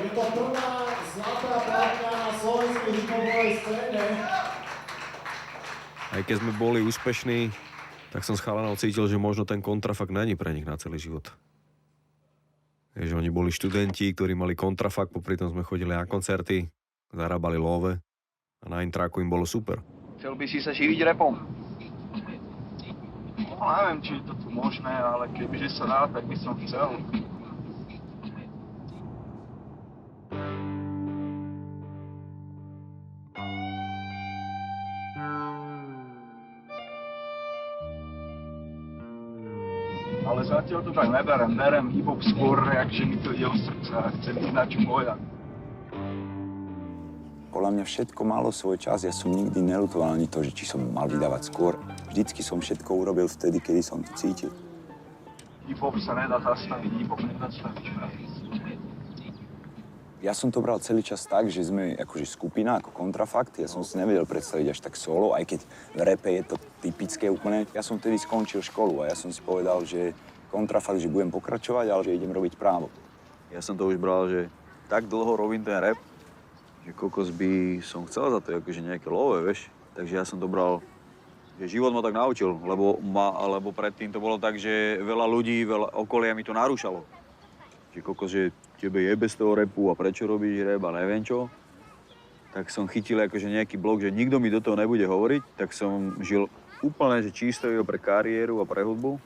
Je to prvá zlatá platňa na slovenskej hip-hopovej scéne. Aj keď sme boli úspešní, tak som s chalanov cítil, že možno ten kontrafakt není pre nich na celý život. Že oni boli študenti, ktorí mali kontrafakt, popri tom sme chodili na koncerty, zarábali love a na intraku im bolo super. Chcel by si sa živiť rapom? No, neviem, či je to tu možné, ale kebyže sa dá, tak by som chcel. Ale zatiaľ to tak neberem. Berem hip-hop skôr, že mi to ide o srdce a chcem ísť na čo bojať. Podľa mňa všetko malo svoj čas. Ja som nikdy neľutoval ani to, že či som mal vydávať skôr. Vždycky som všetko urobil vtedy, kedy som to cítil. Hip-hop sa nedá zastaviť, hip-hop nezastavíš. Ja som to bral celý čas tak, že sme akože skupina, ako kontrafakt. Ja som si nevedel predstaviť až tak solo, aj keď v rape je to typické úplne. Ja som vtedy skončil školu a ja som si povedal, že kontrafakt, že budem pokračovať, ale že idem robiť právo. Ja som to už bral, že tak dlho robím ten rap, že kokos by som chcel za to akože nejaké love, vieš. Takže ja som to bral, že život ma tak naučil, lebo predtým to bolo tak, že veľa ľudí, veľa okolia mi to narúšalo. Že kokos, že tebe jebe z toho rapu a prečo robíš rap a neviem čo. Tak som chytil akože nejaký blok, že nikto mi do toho nebude hovoriť, tak som žil úplne že čisto pre kariéru a pre hudbu.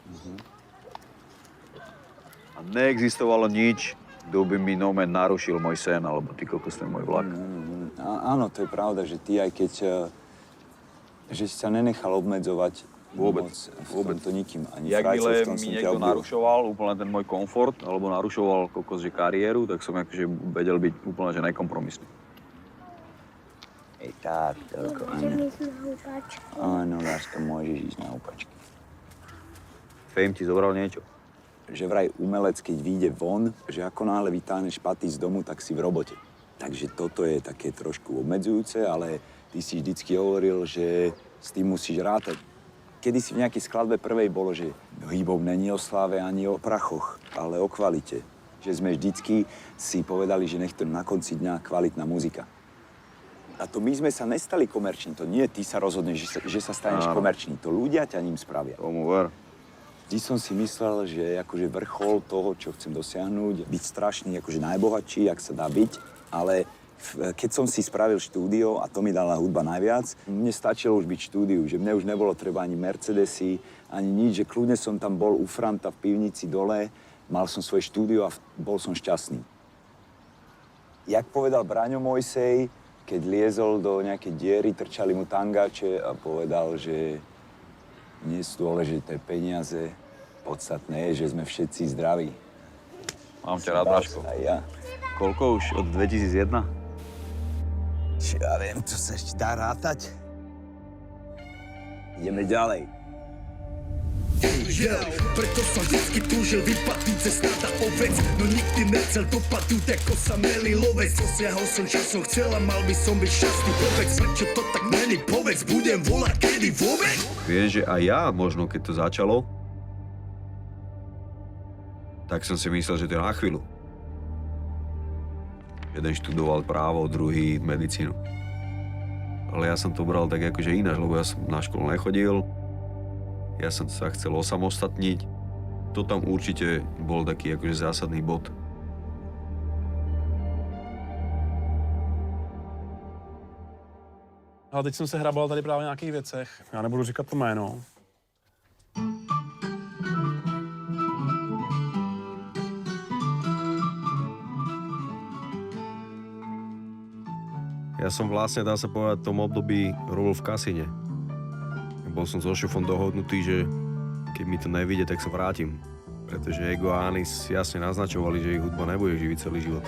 A neexistovalo nič, kto by mi narušil môj sen, alebo ty kokos, ten môj vlak. Áno, to je pravda, že ty aj keď že si sa nenechal obmedzovať vôbec to nikým, ani frajcov, v tom som ťa obdil. Narušoval úplne ten môj komfort, alebo narušoval kokos, že kariéru, tak som akože vedel byť úplne že nekompromisný. Ej, tak, toľko, áno. Áno, láska, môžeš ísť na húpačky. Fame ti zobral niečo? že vraj umelec, keď vyjde von, že ako náhle vytáhneš paty z domu, tak si v robote. Takže toto je také trošku obmedzujúce, ale ty si vždycky hovoril, že s tým musíš rátať. Kedysi v nejakej skladbe prvej bolo, že hip-hop není o sláve ani o prachoch, ale o kvalite. Že sme vždycky si povedali, že nech to na konci dňa kvalitná muzika. A to my sme sa nestali komerční, to nie ty sa rozhodneš, že sa staneš komerčný, to ľudia ťa ním spravia. Tomu ver. Vždy som si myslel, že akože vrchol toho, čo chcem dosiahnuť, byť strašný, akože najbohatší, jak sa dá byť, ale keď som si spravil štúdio, a to mi dala hudba najviac, mne stačilo už byť štúdiu, že mne už nebolo treba ani Mercedesy, ani nič, že kľudne som tam bol u Franta v pivnici dole, mal som svoje štúdio a bol som šťastný. Jak povedal Braňo Mojsej, keď liezol do nejakej diery, trčali mu tangáče a povedal, že nie sú dôležité peniaze, podstatné je, že sme všetci zdraví. Mám ťa rád, Braško. Aj ja. Koľko už? Od 2001? Či ja viem, to sa ešte dá rátať. Ideme ďalej. Preto som vždycky túžil vypadnúť ze stáda ovec, no nikdy nechcel dopadnúť ako samelý lovec. Dosiahol som, čo som chcel a mal by som byť šťastný. Povedz, prečo to tak není, povedz, budem volať kedy vôbec? Viem, že aj ja možno, keď to začalo, tak som si myslel, že to je na chvíľu. Jeden študoval právo, druhý medicínu. Ale ja som to bral tak akože ináč, lebo ja som na školu nechodil. Ja som sa chcel osamostatniť. To tam určite bol taký akože zásadný bod. Ale teď jsem se hrabal tady právě v nějakých věcech. Já nebudu říkat to jméno. Ja som vlastne, dá sa povedať, v tom období robil v kasíne. Bol som so šefom dohodnutý, že keď mi to nevyjde, tak sa vrátim. Pretože Ego a Anis jasne naznačovali, že ich hudba nebude živiť celý život.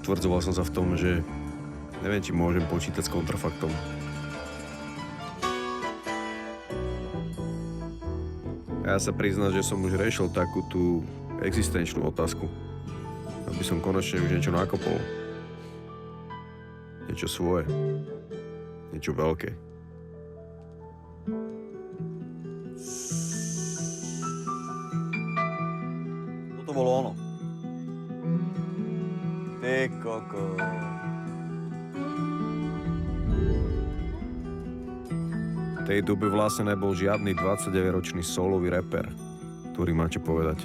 Utvrdzoval som sa v tom, že neviem, či môžem počítať s kontrafaktom. Ja sa priznám, že som už riešil takú tú existenčnú otázku. Aby som konečne už niečo nakopol. Niečo svoje. Niečo veľké. Toto bolo ono. Ty koko. V tej dobe vlastne nebol žiadny 29-ročný solový reper, ktorý má čo povedať.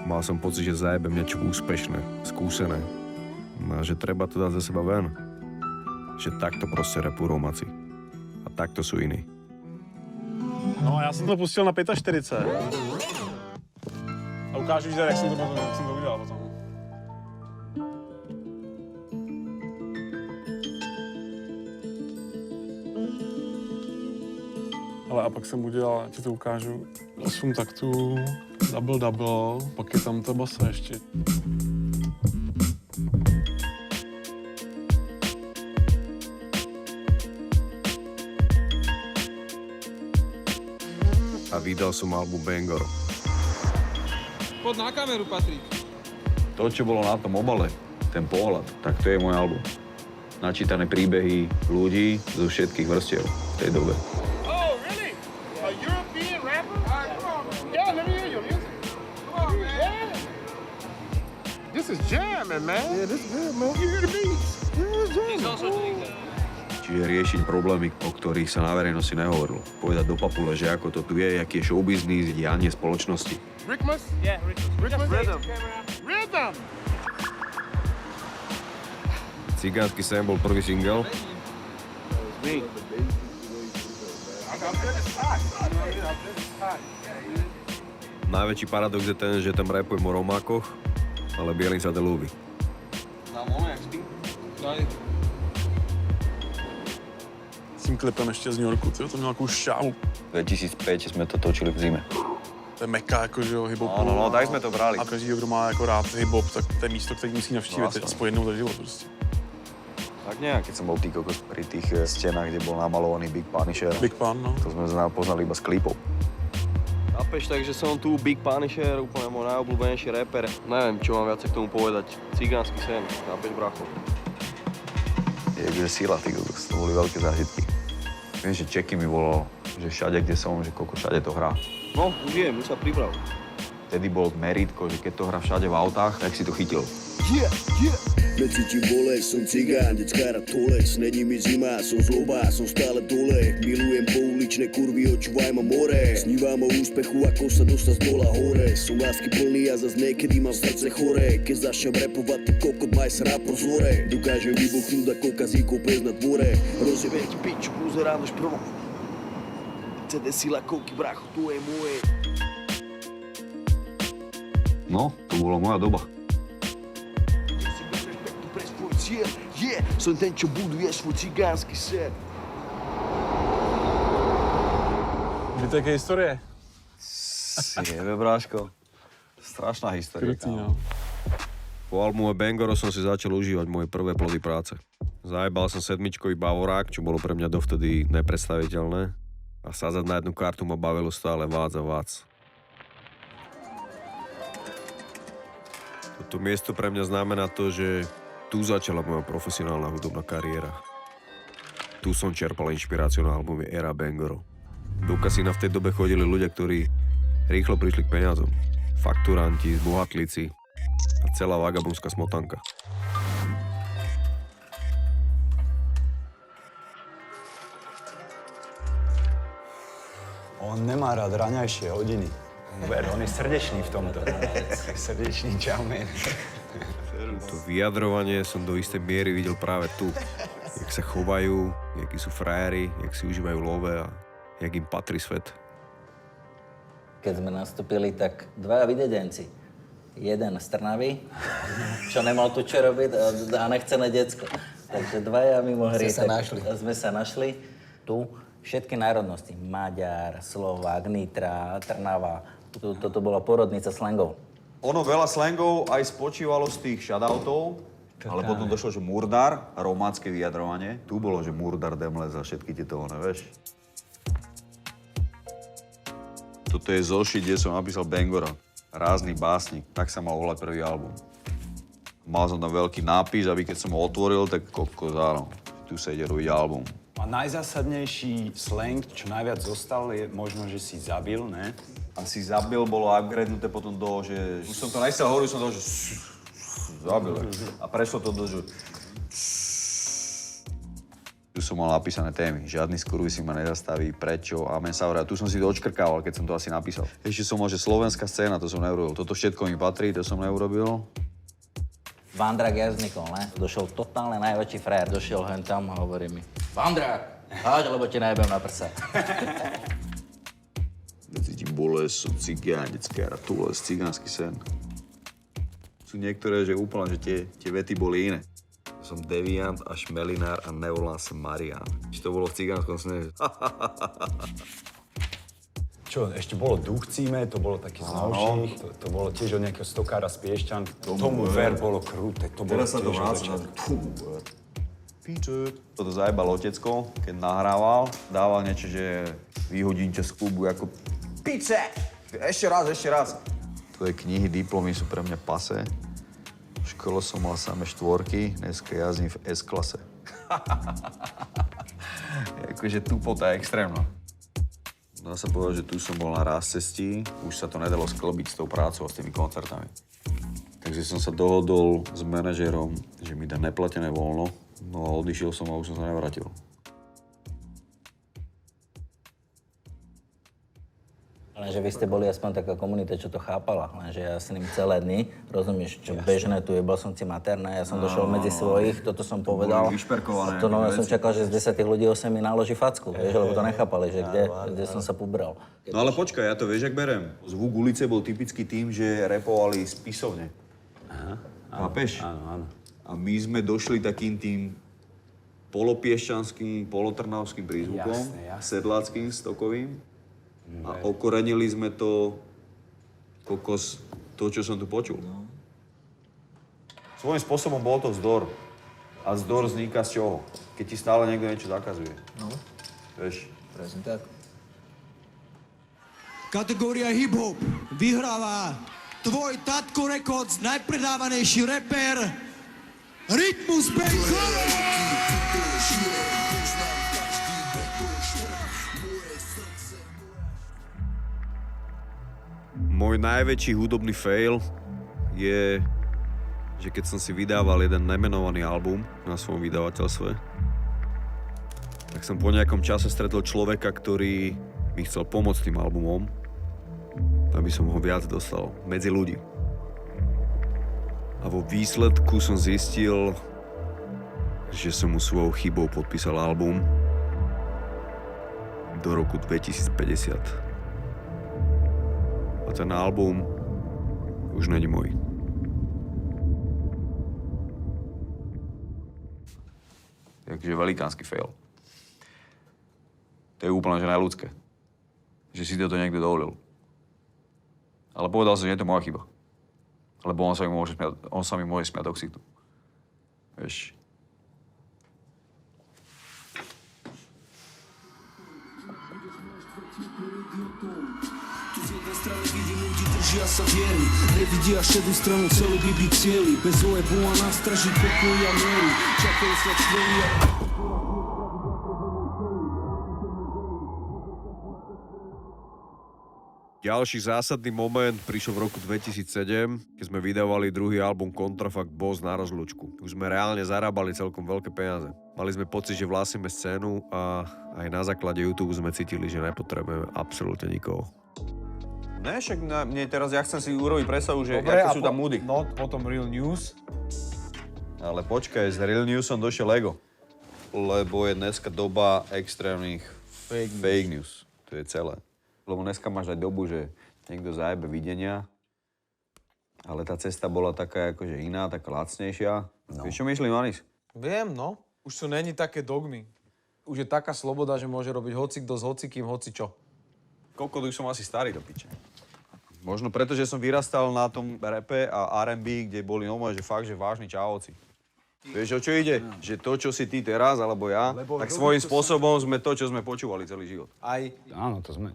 Mal som pocit, že zajebem niečo úspešné, skúsené. A že treba to dať za seba ven. Že takto proste rapú Romáci. A takto sú iní. No a já jsem to pustil na 45. A ukážu ti, jak jsem to udělal potom. Ale a pak jsem udělal, já ti to ukážu, 8 taktů, double, pak je tam ta basa ještě. A vydal som album Bangor. Poď na kameru, Patrik. To, čo bolo na tom obale, ten pohľad, tak to je môj album. Načítané príbehy ľudí zo všetkých vrstiev v tej dobe. Oh, really? A European rapper? Yeah, let me hear your music. Come on, man. This is jamming, man. Yeah, this is good, man. You hear the beats? Yeah, it's jamming. Čiže riešiť problémy, o ktorých sa na verejnosti nehovorilo. Povedať do papule, že ako to tu je, aký je showbiznis, dianie spoločnosti. Rickmas? Yeah, Rickmas. Rhythm. Rhythm! Cigánsky sen bol prvý single. Najväčší paradox je ten, že tam rapujem o Romákoch, ale Bielin sa to ľúbi. Znám ono, jak spí? Daj. S tím klipem ještě z New Yorku, tyjo, to měl nějakou šťávu. 2005 jsme to točili v zime. To je meka, jakože jo, hip-hopu. No, tak jsme to brali. A každý, kdo má jako rád hip-hop, tak to je místo, který musí navštívit aspoň jednou za život prostě. Tak nejak, keď som bol kokos pri tých stenách, kde bol namalovaný Big Punisher. Big Pun, no. To sme poznali iba z klipov. Chápeš, takže som tu Big Punisher, úplne môj najobľúbenejší rapper. Neviem, čo mám viac k tomu povedať. Cigánsky sen, chápeš, bracho? Je sila, ty kokos, to boli veľké zážitky. Viem, že Čeky mi volal, že všade, kde som, že koľko všade to hrá. No, už sa priprav. Vtedy bol meritko, že keď to hrá všade v autách, tak si to chytil. Necítim bolesť, som cigán, detská rád toles. Není mi zima, som zlobá, som stále dole. Milujem pouličné kurvy, očúvaj ma more. Snívam o úspechu, ako sa dostať z dola hore. Som lásky plný a zas niekedy mám srdce chore. Keď začnem repovať, ty kokot maj srá po zore. Dokážem vybuchnúť ako kazíkov pes na dvore. Rozjebem ti piču, pozerám až prvom. CD sila kouky, bracho, tu je moje. No, to bola moja doba. Som ten, čo buduje svoj cigánsky sen. Vy také histórie? Jebe, bráško. Strašná história. Po albume Bangoro som si začal užívať moje prvé plody práce. Zajebal som 7-čkový Bavorák, čo bolo pre mňa dovtedy nepredstaviteľné. A sázať na jednu kartu ma bavilo stále vác a vác. Toto miesto pre mňa znamená to, že tu začala moja profesionálna hudobná kariéra. Tu som čerpal inšpiráciu na albume Era Bangoro. Do kasína v tej dobe chodili ľudia, ktorí rýchlo prišli k peniazom. Fakturanti, bohatlíci a celá vagabundská smotanka. On nemá rád raňajšie hodiny. On je srdečný v tomto. Srdečný čaumen. To vyjadrovanie som do istej miery videl práve tu. Jak sa chovajú, jakí sú frajeri, jak si užívajú love a jak im patrí svet. Keď sme nastúpili, tak dvaja videdenci. Jeden z Trnavy, čo nemal tu čo robiť a nechcené decko. Takže dvaja mimo hry. Sme sa našli. Tu všetky národnosti. Maďar, Slovák, Nitra, Trnava. Toto bola porodnica slangov. Ono veľa slangov aj spočívalo z tých shoutoutov, ale potom došlo, že murdar, románske vyjadrovanie. Tu bolo, že murdar, demles a všetky tieto one, vieš. Toto je zošit, kde som napísal Bangora. Rázny básnik, tak sa mal volať prvý album. Mal som tam veľký nápis, aby keď som ho otvoril, tak kokos, áno, tu sa ide robiť album. A najzásadnejší slang, čo najviac zostal, je možno, že si zabil, ne? Asi zabil bolo upgradenuté potom do, že... Už som to najstal hovoril, som to, že... Zabil. A prešlo to do, že... Tu som mal napísané témy. Žiadny skurvy si ma nezastaví, prečo, amen sa vrát. Tu som si to odškrkával, keď som to asi napísal. Ešte som mal, že slovenská scéna, to som neurobil. Toto všetko mi patrí, to som neurobil. Vandrak jazdníkov, ne? Došiel totálne najväčší frajer. Došiel hen tam a hovorí mi: Vandrak, háď, lebo ti najebem na prsa. Necítim bolesť, som cigán, detská rád toles, cigánsky sen. Sú niektoré, že úplne, že tie vety boli iné. Som deviant a šmelinár a nevolám sa Marián. Či to bolo v cigánskom sne? Čo, ešte bolo Duchcíme, to bolo taký z novších, to bolo tiež od nejakého stokára z Piešťan. Tomu ver bolo krúte, to bolo teraz sa to tiež od vráca. začiatku. Toto zajebal otecko, keď nahrával, dával niečo, že vyhodím ťa z klubu ako pice! Ešte raz. Tvoje knihy, diplomy sú pre mňa pase. V škole som mal samé štvorky, dneska jazdím v S-klase. Akože tupota je extrémna. Dá sa povedať, že tu som bol na raz cestí, už sa to nedalo sklbiť s tou prácou a s tými koncertami. Takže som sa dohodol s manažérom, že mi dá neplatené voľno, no a odišiel som a už som sa nevrátil. Lenže vy ste boli aspoň taká komunita, čo to chápala. Lenže ja s ním celé dny, rozumieš, čo bežné tu je, bol som si materná, ja som došiel medzi svojich, toto som povedal. Vyšperkované. To ja som čakal, že z 10 ľudí 8 mi naloží facku, vieš, lebo to nechápali, že kde som sa pobral. No ale počkaj, ja to vieš, jak berem. Zvuk ulice bol typický tým, že repovali spisovne. Chápeš? Áno. A my sme došli takým tým polopiešťanským, polotrnavským prízvukom, sedláckým, stokovým. A okorenili sme to kokos, to, čo som tu počul. Svojím spôsobom bol to vzdor. A zdor vzniká z čoho? Keď ti stále niekto niečo zakazuje. No. Vieš? Presne tak. Kategória hip-hop vyhráva tvoj Tatko Records, najpredávanejší reper Rytmus Benkovič! Môj najväčší hudobný fail je, že keď som si vydával jeden nemenovaný album na svojom vydavateľstve, tak som po nejakom čase stretol človeka, ktorý mi chcel pomôcť tým albumom, aby som ho viac dostal medzi ľudí. A vo výsledku som zistil, že som mu svojou chybou podpísal album do roku 2050. A ten album už není môj. Takže velikánsky fail. To je úplne že neľudské. Že si to niekto dovolil. Ale povedal som, že nie je to moja chyba. Lebo on sa mi môže smiať do ksichtu. Vieš. Tu z jednej strany vidím ľudí, držia sa viery. Nevidia šedú stranu, celý by byť cieli. Bez ojebu a nástraží pokoj a miery. Čakajú sa čtveli a... Ďalší zásadný moment prišiel v roku 2007, keď sme vydávali druhý album Kontrafakt Boss na rozlúčku. Už sme reálne zarábali celkom veľké peniaze. Mali sme pocit, že vlastníme scénu a aj na základe YouTube sme cítili, že nepotrebujeme absolútne nikoho. Ne, však mne teraz ja chcem si urobiť predstavu, že aké sú tam moody. No, potom Real News. Ale počkaj, s Real Newsom došiel Lego. Lebo je dneska doba extrémnych fake news. To je celé. Lebo dneska máš aj dobu, že niekto zajebe videnia, ale tá cesta bola taká akože iná, taká lacnejšia. No. Vieš, čo myslím, Anis? Viem, no. Už sú není také dogmy. Už je taká sloboda, že môže robiť hocikto s hocikým, hocičo. Koľko už som asi starý do piče. Možno preto, že som vyrastal na tom rape a R&B, kde boli normálne, že fakt, že vážni čávovci. Vieš, o čo ide? Že to, čo si ty teraz, alebo ja, tak svojím spôsobom sme to, čo sme počúvali celý život. Aj. Áno, to sme.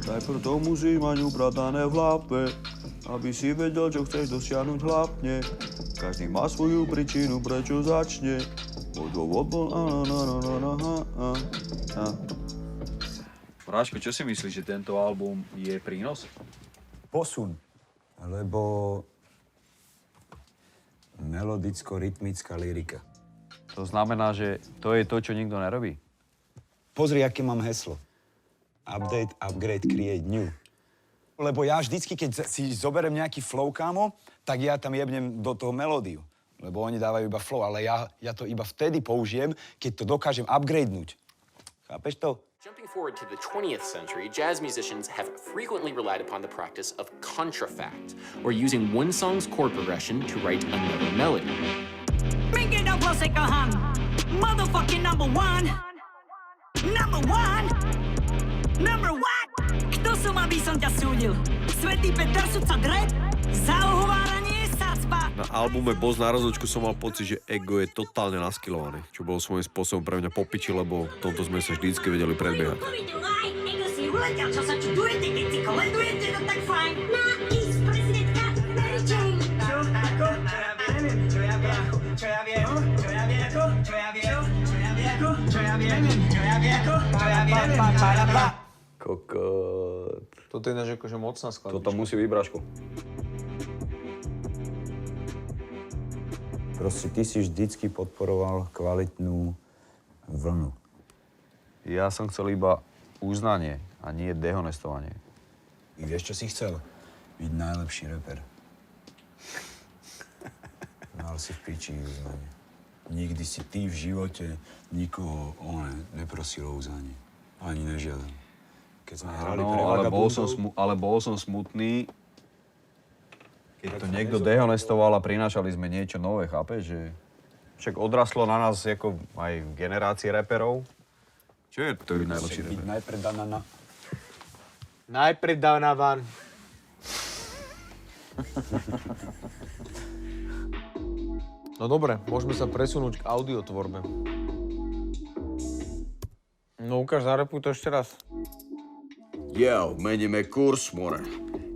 Najprv to musíš mať upratané v hlape, aby si vedel, čo chceš dosiahnuť hlavne. Každý má svoju príčinu, prečo začne. Práško, čo si myslíš, že tento album je prínos? Posun, lebo melodicko-rytmická lyrika. To znamená, že to je to, čo nikto nerobí? Pozri, aké mám heslo. Update, upgrade, create new. Lebo ja vždycky, keď si zoberiem nejaký flow, kámo, tak ja tam jebnem do toho melódiu. Lebo oni dávajú iba flow, ale ja to iba vtedy použijem, keď to dokážem upgradenúť. Chápeš to? Jumping forward to the 20th century, jazz musicians have frequently relied upon the practice of contrafact, or using one song's chord progression to write another melody. Mingi daw ko sa kahan, motherfucking number one. Number one. Number what? Kto som, aby som ťa súdil? Svätý Peter, sudca drep? Za ohováranie sadzba? Na albume Boss na rozlúčku som mal pocit, že ego je totálne naskilovaný, čo bolo svojím spôsobom pre mňa popiči, lebo v tomto sme sa vždycky vedeli predbiehať. Ego si uletel, čo sa čudujete, keď si koledujete, no tak fajn. Na ísť prezidentka Mary Jane. Čo ako? Čo ja viem, čo ja viem, čo ja viem, čo ja viem, čo ja viem, čo ja viem, čo ja viem, čo ja viem. Kokot. Toto je ináč akože mocná skladbička. Toto musí byť, Braško. Proste ty si vždycky podporoval kvalitnú vlnu. Ja som chcel iba uznanie a nie dehonestovanie. I vieš, čo si chcel? Byť najlepší reper. Mal si v piči uznanie. Nikdy si ty v živote nikoho neprosil o uznanie. Ani nežiadal. Keď sme hrali pre Vagabundov... ale bol som smutný, keď to niekto dehonestoval a prinášali sme niečo nové, chápeš? Že však odraslo na nás ako aj generácie reperov. Čo je to byť najlepší reper? Najpredávaný. No dobre, môžeme sa presunúť k audiotvorbe. No ukáž, zarepuj to ešte raz. Jo, meníme kurz, more.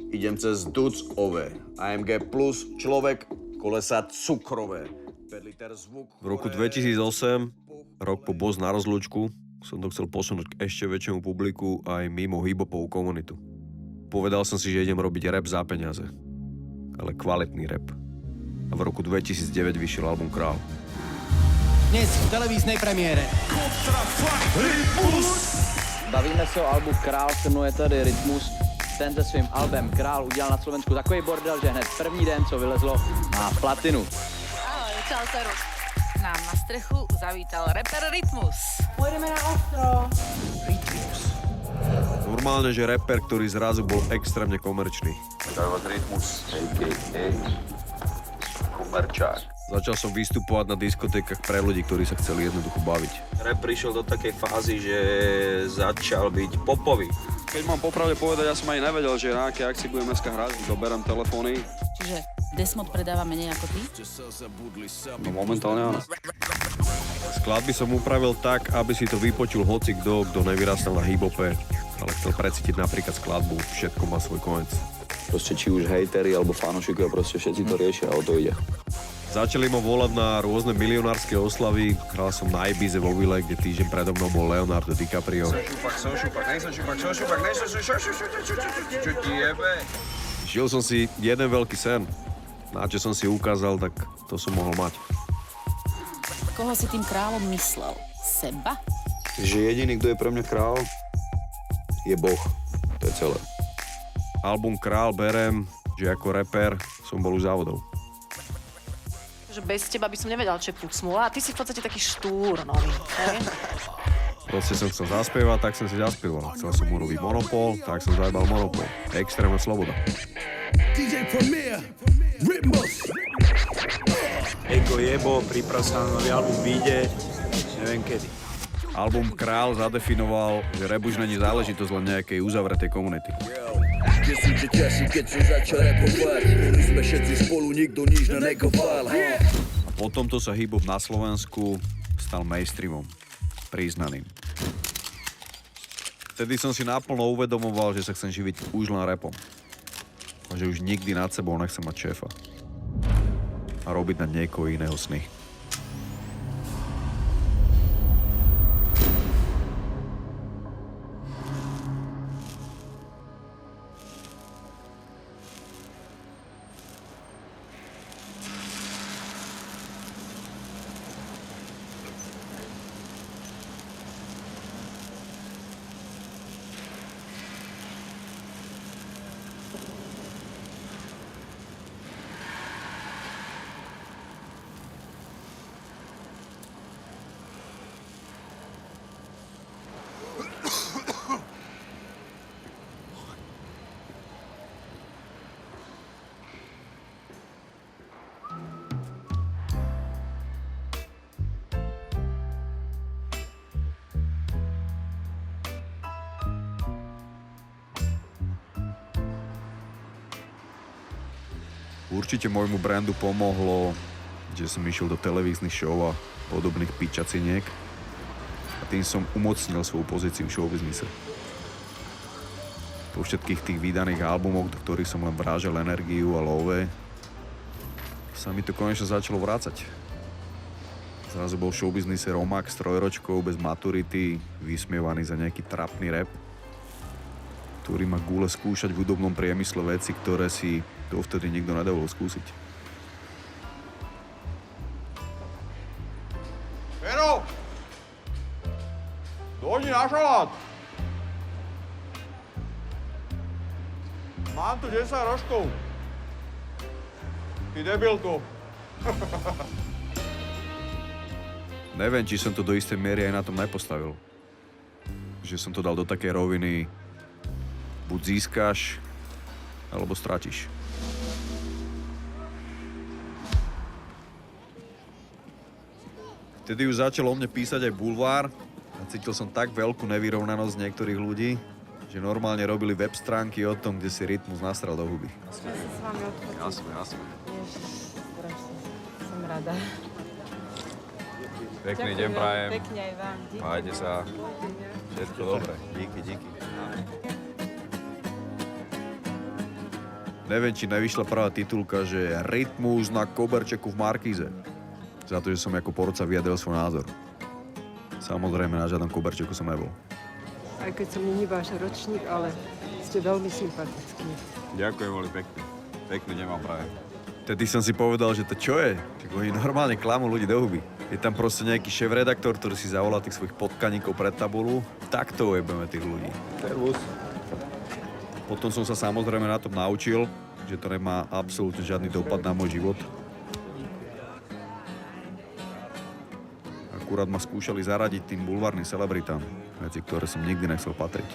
Idem cez Duc OV. AMG plus, človek, kolesa cukrové. 5 liter zvuk. V roku 2008, rok po Boss na rozlúčku, som to chcel posunúť k ešte väčšiemu publiku aj mimo hip-hopovú komunitu. Povedal som si, že idem robiť rap za peniaze. Ale kvalitný rap. A v roku 2009 vyšiel album Král. Dnes v televíznej premiére. Bavíme se o albu Král, se jmenuje tady Rytmus. Ten se svým albem Král udělal na Slovensku takový bordel, že hned první den, co vylezlo, má platinu. Ahoj, čau Saru. Nám na strechu zavítal rapper Rytmus. Pôjdeme na ostro. Normálne, že rapper, ktorý zrazu bol extrémne komerčný. Rytmus, a.k.a. Komerčák. Začal som vystupovať na diskotékach pre ľudí, ktorí sa chceli jednoducho baviť. Rap prišiel do takej fázy, že začal byť popový. Keď mám popravde povedať, ja som ani nevedel, že na aké akcii budem dneska hrať. Doberám telefóny. Čiže Desmod predáva menej ako ty? No momentálne áno. Skladby som upravil tak, aby si to vypočul hoci kto nevyrastal na hip-hope, ale chcel precítiť napríklad skladbu Všetko má svoj koniec. Proste či už hejteri alebo fanúšikovia, proste všetci to riešia a o to ide. Začali ma volať na rôzne milionárske oslavy. Hral som na Ibize vo Ville, kde týždeň predo mnou bol Leonardo DiCaprio. Žil som si jeden veľký sen. Na čo som si ukázal, tak to som mohol mať. Koho si tým kráľom myslel? Seba? Že jediný, kto je pre mňa král, je Boh. To je celé. Album Král berem, že ako rapper som bol u závodov. Že bez teba by som nevedel, čo je pucmula. A ty si v podstate taký štúr nový, hej? Proste som chcel zaspievať, tak som si zaspieval. Chcel som urobiť monopol, tak som zajebal monopol. Extrémna sloboda. DJ Premier, Rytmus. Ego jebo, priprav sa na nový album, vyjde, neviem kedy. Album Král zadefinoval, že rap už není záležitosť len nejakej uzavretej komunity. Kde sú tie časy, keď som začal rapovať? Boli sme všetci spolu, nikto nič nenegoval. A po tomto sa hip-hop na Slovensku stal mainstreamom, priznaným. Vtedy som si naplno uvedomoval, že sa chcem živiť už len rapom. A že už nikdy nad sebou nechcem mať šéfa. A robiť na niekoho iného sny. Určite môjmu brandu pomohlo, že som išiel do televíznych show a podobných pičaciniek a tým som umocnil svoju pozíciu v showbiznise. Po všetkých tých vydaných albumoch, do ktorých som len vrážal energiu a love, sa mi to konečne začalo vrácať. Zrazu bol v showbiznise Romák s 3-ročkou bez maturity, vysmievaný za nejaký trapný rap, ktorý má gule skúšať v hudobnom priemysle veci, ktoré si dovtedy nikto nedovolil skúsiť. Pero! Dojdni na šalát! Mám tu 10 rožkov. Ty debilko. Neviem, či som to do istej miery aj na tom nepostavil. Že som to dal do takej roviny, buď získaš, alebo stratíš. Vtedy už začal o mne písať aj bulvár a cítil som tak veľkú nevyrovnanosť niektorých ľudí, že normálne robili web stránky o tom, kde si Rytmus nasral do huby. Jasne. Som rada. Pekný Ďakujem deň veľmi prajem. pekne aj vám. Díky. Majte sa. Všetko dobre. Díky. Neviem, či nevyšla prvá titulka, že Rytmus na koberčeku v Markíze. Za to, že som ako porodca vyjadril svoj názor. Samozrejme, na žiadnom koberčeku som nebol. Aj keď som není váš ročník, ale ste veľmi sympatickí. Ďakujem veľmi pekne. Pekný deň vám prajem. Tedy som si povedal, že to čo je? Čiže oni normálne klamú ľudí do huby. Je tam proste nejaký šéf-redaktor, ktorý si zavolá tých svojich potkaníkov pred tabulu. Takto ujebeme tých ľudí. Servus. Potom som sa samozrejme na tom naučil, že to nemá absolútne žiadny dopad na môj život. Akurát ma skúšali zaradiť tým bulvárnym celebritám, medzi ktoré som nikdy nechcel patriť.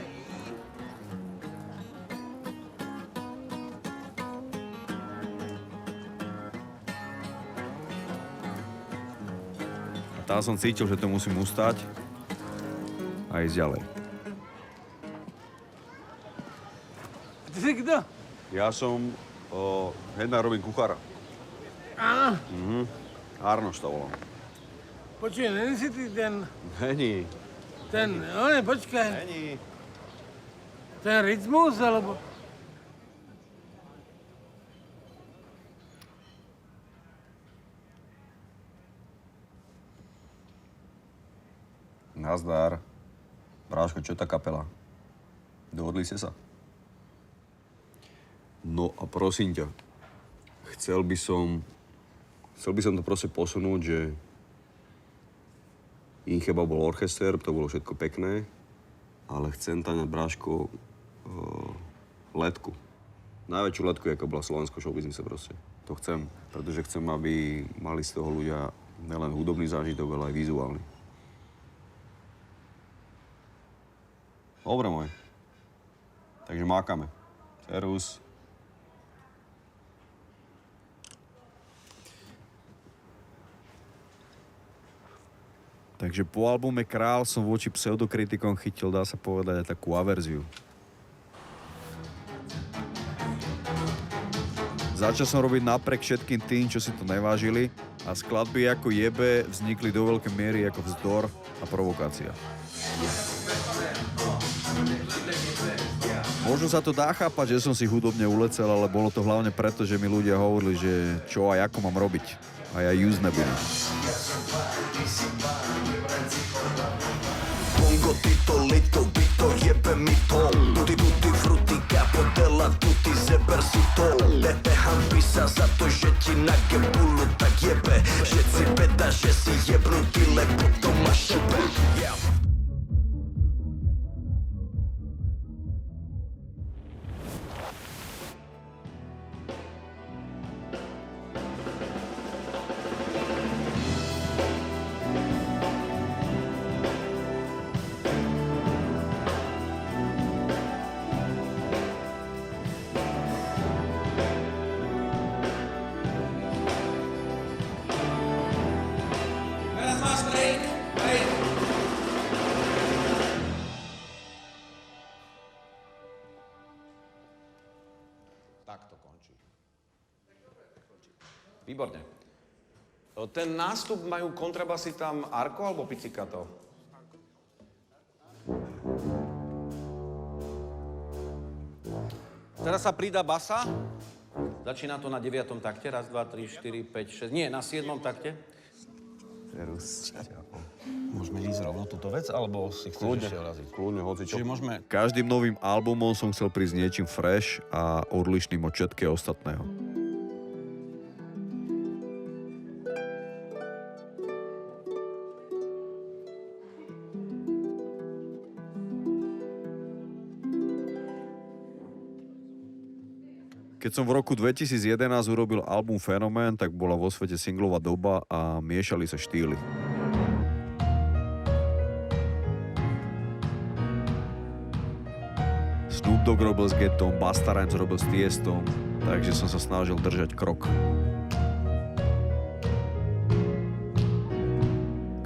A tam som cítil, že to musím ustať a ísť ďalej. Ty si kto? Ja som hneď robím kuchára. Áno. Arnoš to volám. Počuj, není si ty ten... Není. Počkaj. Není. Ten Rytmus, alebo... Nazdar. Bráško, čo je tá kapela? Dohodli ste sa? No a prosím ťa, chcel by som to proste posunúť, že Incheba bol orchester, to bolo všetko pekné, ale chcem tam na Bráško letku. Najväčšiu letku, ako bola v slovenskom showbiznise proste. To chcem, pretože chcem, aby mali z toho ľudia nielen hudobný zážitok, ale aj vizuálny. Dobre, môj. Takže mákame. Servus. Takže po albume Král som voči pseudokritikom chytil, dá sa povedať, aj takú averziu. Začal som robiť napriek všetkým tým, čo si to nevážili, a skladby ako Jebe vznikli do veľkej miery ako vzdor a provokácia. Možno sa to dá chápať, že som si hudobne ulecel, ale bolo to hlavne preto, že mi ľudia hovorili, že čo a ako mám robiť. A ja just nebudem. Bongo, Tito, Lito, Bito, jebe mi to. Tutti frutti, capodella, tutti zeber si to. Hanbí sa za to, že ti na gebulu tak jebe. Všetci beda, že si jebnutý, lebo to máš šebe. Tak to končí. Výborne. Ten nástup majú kontrabasy tam Arko alebo Pizzicato? Teraz sa pridá basa. Začína to na 9. takte. Raz, 2, 3, 4, 5, 6. Nie, na 7. takte. Môžeme ísť rovno túto vec, alebo si chceš ešte raziť? Kľudne, hocičo. Čiže môžeme... Každým novým albumom som chcel prísť niečím fresh a odlišným od všetkého ostatného. Keď som v roku 2011 urobil album Fenomén, tak bola vo svete singlová doba a miešali sa štýly. Snoop Dogg robil s Gettom, Busta Rhymes robil s Tiestom, takže som sa snažil držať krok.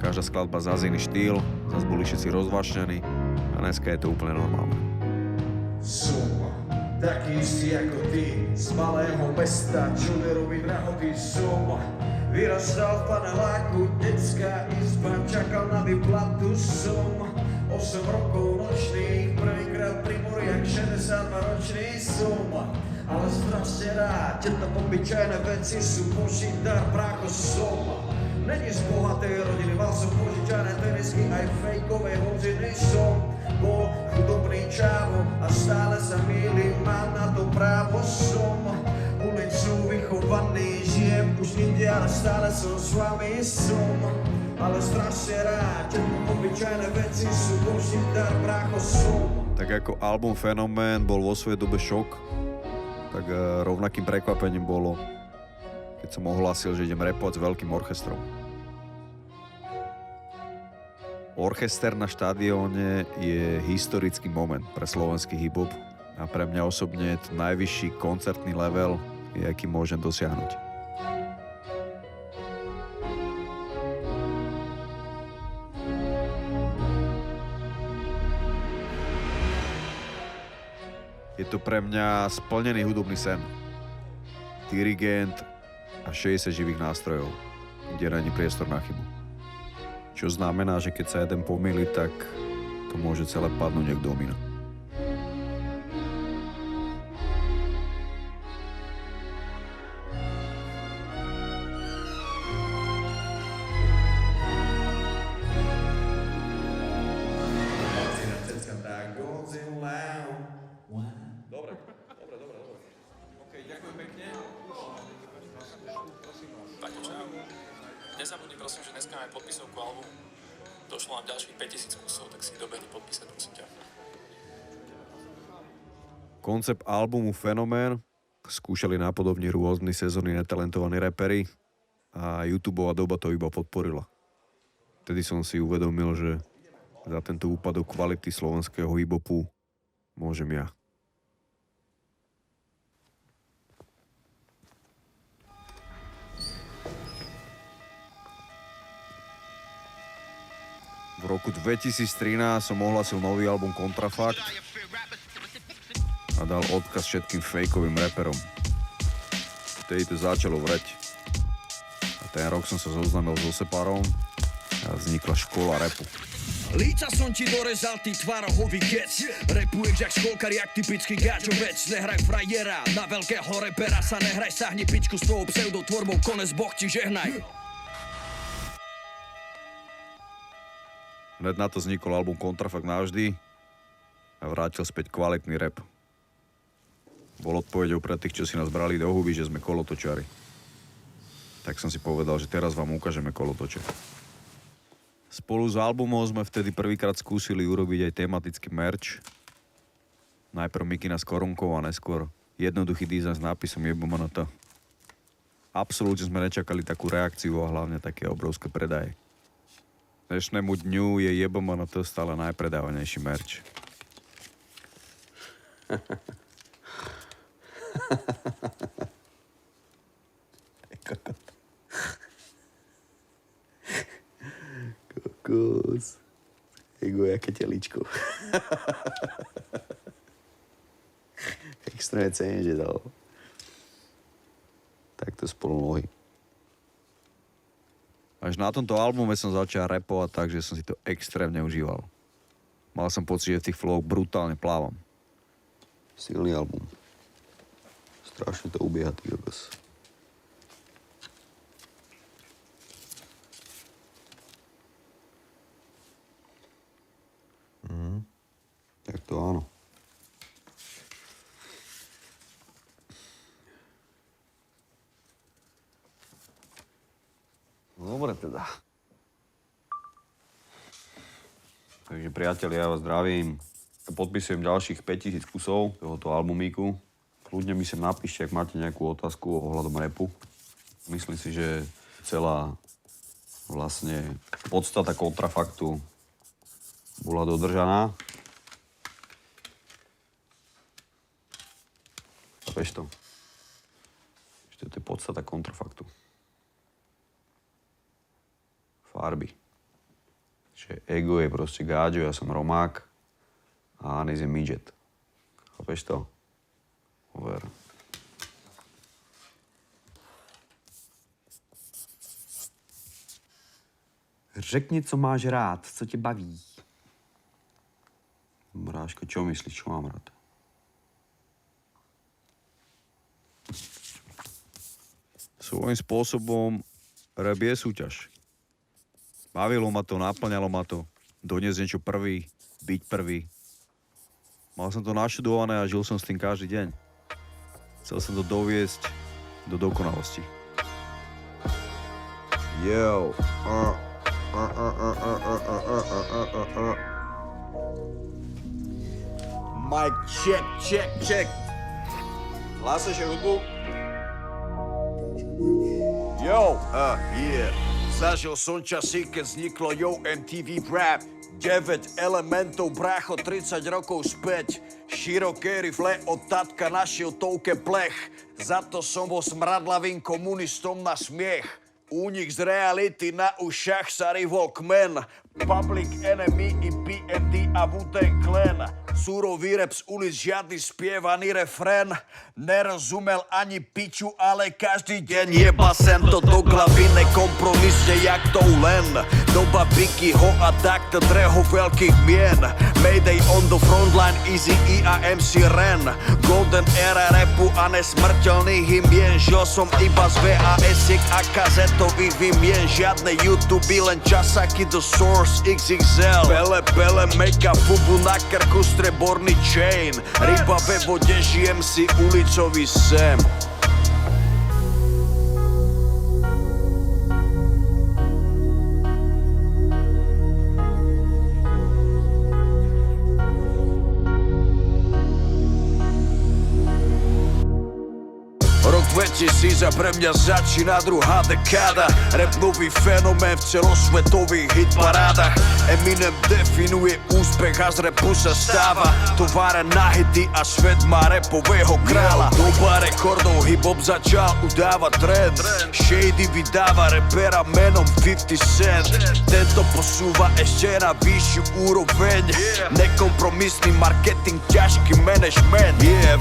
Každá skladba zase iný štýl, zase boli všetci rozvášnení a dneska je to úplne normálne. Taký istý ako ty, z malého mesta, čo nerobí drahoty som. Vyrastal v paneláku, detská izba, čakal na vyplatu som 8 rokov nočných, prvýkrát pri mori, jak 62-ročný som. Ale strašne rád, tieto obyčajné veci sú Boží dar, brácho som. Není z bohatej rodiny, mal som požičané tenisky, aj fejkové hoziny som. Bol chudobný čávo a stále sa mýlim, mám na to právo som. Ulicu vychovaný, žijem už inde, ale stále som s vami som. Ale strašne rád, tieto obyčajné veci sú Boží dar, brácho som. Tak ako album Fenomén bol vo svojej dobe šok, tak rovnakým prekvapením bolo, keď som ohlásil, že idem rapovať s veľkým orchestrom. Orchester na štadióne je historický moment pre slovenský hip-hop a pre mňa osobne je to najvyšší koncertný level, aký môžem dosiahnuť. Je to pre mňa splnený hudobný sen. Dirigent a 60 živých nástrojov, kde není priestor na chybu. Čo znamená, že keď sa jeden pomýli, tak to môže celé padnúť jak domino. Nezabudni prosím, že dneska máme podpisovku albumu. Došlo nám ďalších 5000 kusov, tak si dobehni podpísať, prosím ťa. Koncept albumu Fenomén skúšali napodobne rôzni sezónni netalentovaní raperi a YouTubeová doba to iba podporila. Vtedy som si uvedomil, že za tento úpadok kvality slovenského hip-hopu môžem ja. V roku 2013 som ohlasil nový album Kontrafakt a dal odkaz všetkým fejkovým raperom. Vtedy to začalo vreť. A ten rok som sa zoznámil so Separom a vznikla škola rapu. Líca som ti dorezal, ty tvarohový gec. Repuješ jak školkar, jak typický gáčovec. Nehraj frajera, na veľkého repera sa nehraj. Sahni pičku s tvojou pseudotvorbou, konec Boh ti žehnaj. Hned na to vznikol album Kontrafakt navždy a vrátil späť kvalitný rap. Bol odpoveďou pre tých, čo si nás brali do huby, že sme kolotočári. Tak som si povedal, že teraz vám ukážeme kolotoče. Spolu s albumom sme vtedy prvýkrát skúsili urobiť aj tematický merch. Najprv Mikina s korunkou a neskôr jednoduchý dizajn s nápisom JBMNT. Absolútne sme nečakali takú reakciu a hlavne také obrovské predaje. Dnešnému dňu je JBMNT stále najpredávanejší merch. Kokos. Ego, jaké teličko. Extrémne cením, že dal takto spolu nohy. Až na tomto albume som začal rapovať tak, že som si to extrémne užíval. Mal som pocit, že v tých flowoch brutálne plávam. Silný album. Strašne to ubieha, ty kokos. Tak to áno. Dobre teda. Takže priatelia, ja vás zdravím. Podpisujem ďalších 5000 kusov tohoto albumíku. Kľudne mi sem napíšte, ak máte nejakú otázku ohľadom rapu. Myslím si, že celá vlastne podstata Kontrafaktu bola dodržaná. Chápeš to? Ešte to je podstata Kontrafaktu. Farby. Čiže Ego je proste gáďo, ja som Romák a Anis je midget. Chápeš to? Over. Řekni, co máš rád, co tě baví. Bráško, čo myslíš, čo mám rád? Svojím spôsobom rap je súťaž. Bavilo ma to, naplňalo ma to. Doniesť niečo prvý, byť prvý. Mal som to naštudované a žil som s tým každý deň. Chcel som to doviesť do dokonalosti. Yo. Mic check, check, check. Hlásaš hudbu? Yo, yeah. Zažil som časy, keď vzniklo Yo MTV Rap. 9 elementov, brácho, 30 rokov späť. Široké rifle od tatka našiel toľké plech. Za to som bol smradlavým komunistom na smiech. Únik z reality, na ušach sa rivol kmen. Public Enemy i PND a Wu-Tang Clan. Súrový rap z ulic, žiadny spievaný refrén. Nerozumel ani piču, ale každý deň jeba sem to do hlavy, nekompromisne jak to len. Doba Biggieho a takto dreho veľkých mien. Mayday on the frontline, Easy E a MC Ren. Golden era rapu a nesmrteľných imien. Žil som iba z VHS-iek a kazetových vymien. Žiadne YouTube, len časaky do Source XXL. Pele, make-up, fubu na krku, streborný chain. Ryba ve vode, žijem si ulicový sem. Rok 2000 a pre mňa začína druhá dekáda. Rap nový fenomén v celosvetových hitparádach. Eminem definuje úspech a z rapu sa stáva továren na hity a svet má rapového kráľa. Doba rekordov, hip-hop začal udávať trend. Shady vydáva rapera menom 50 Cent. Tento posúva ešte na vyššiu úroveň. Nekompromisný marketing, ťažký management.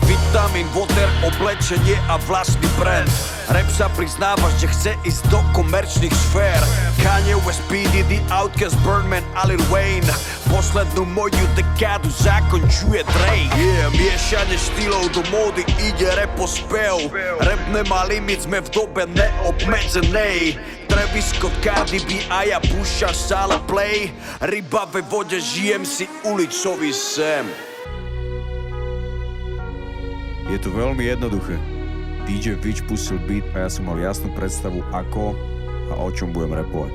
Vitamin, water, oblečenie a vlastný brand. Rap sa priznáva, že chce ísť do komerčných sfér. Kanye West, P. Diddy, Outkast, Birdman a Lil Wayne. Poslednú moju dekádu zakončuje Drake. Miešanie štýlov do módy, ide repo spev. Rap nemá limit, sme v dobe neobmedzenej. Travis Scott, Cardi B a ja púšťam stále play. Ryba ve vode, žijem si ulicový sem. Je to veľmi jednoduché. DJ Witch pustil beat a ja som mal jasnú predstavu, ako a o čom budem rapovať.